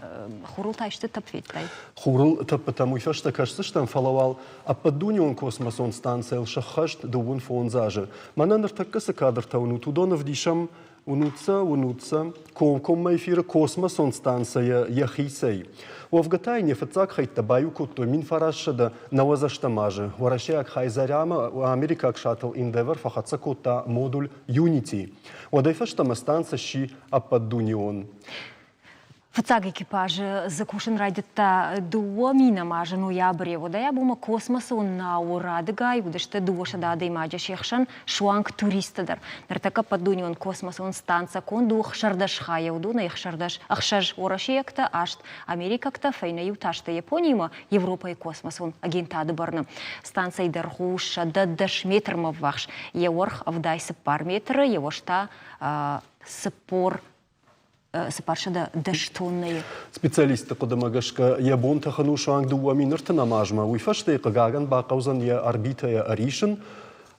хурул тайшты тапветтай. Хурул тап потому что кажется что фалавал а поддунион космос он станция шахашт дубун фонзаже. Манандр таккасы кадр тауну тудонов дишам унутса ком эфира космос он станция яхисей. У Афгатайне фацак хайт табаю кутто мин фарашада навазаштамаже. Варашяк хайзаряма Америка шаттл Endeavour фахатса кутта модуль Unity. Удайфаштама станция щи ападдунион. Фацаг экипажа закушен радита дуамина мажа ноябре. Водая бума космоса на урадыгай, удашта дуоша да имаджа шехшан шуанг туристадар. Нартака падунион космоса он станция кон дух шардашха яуду на их шардаш ахшаж орашиекта ашт Америкакта фейна юташта Японима Европа и космос он агентады барна. Станция дархуша дадаш метр маввахш. Еворх авдайсы пар метра евошта сапор сапаршада даштонные. Специалисты кодамагашка ябон тахану шанг дуаминерта намажма. Уйфаште кагаган бакаузан я орбита я аришен,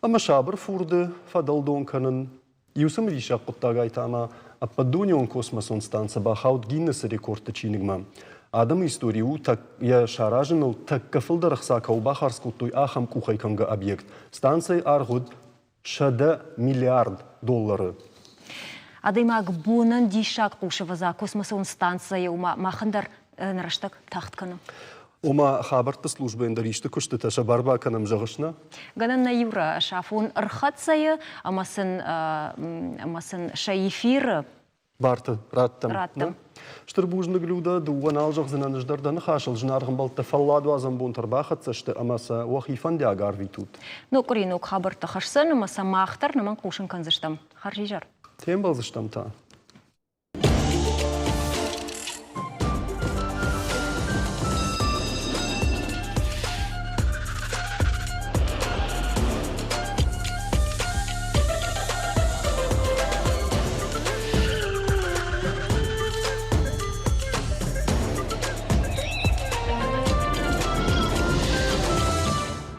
а машабр фурды фадалдон канан. Юсам виша куттагайтама, а поддунион космосон станция бахаут Гиннес рекорд чинигма. Адам историю так я шараженул так кафылдарах сакау бахарскутуй ахам кухайканга объект. Станция аргуд $6 миллиард. Адаймаг бонан дишак кушава за космосон станция ума махандар нараштак тахткана. Ума хабарта служба эндаришты куштыта шабарба канам жагышна. Ганан на юра шафон рхатсая, амасын шаифир. Барта раттам. Штырбужны глюда дуан алжах зинанаждардан хашал жнарган балта фалладу азам бунтар бахатса шты амаса вахифан диагар витут. Ну коринук хабарта хашсан амаса махтар наман кушан канзыштам. Харжижар. Тем балзыштам та.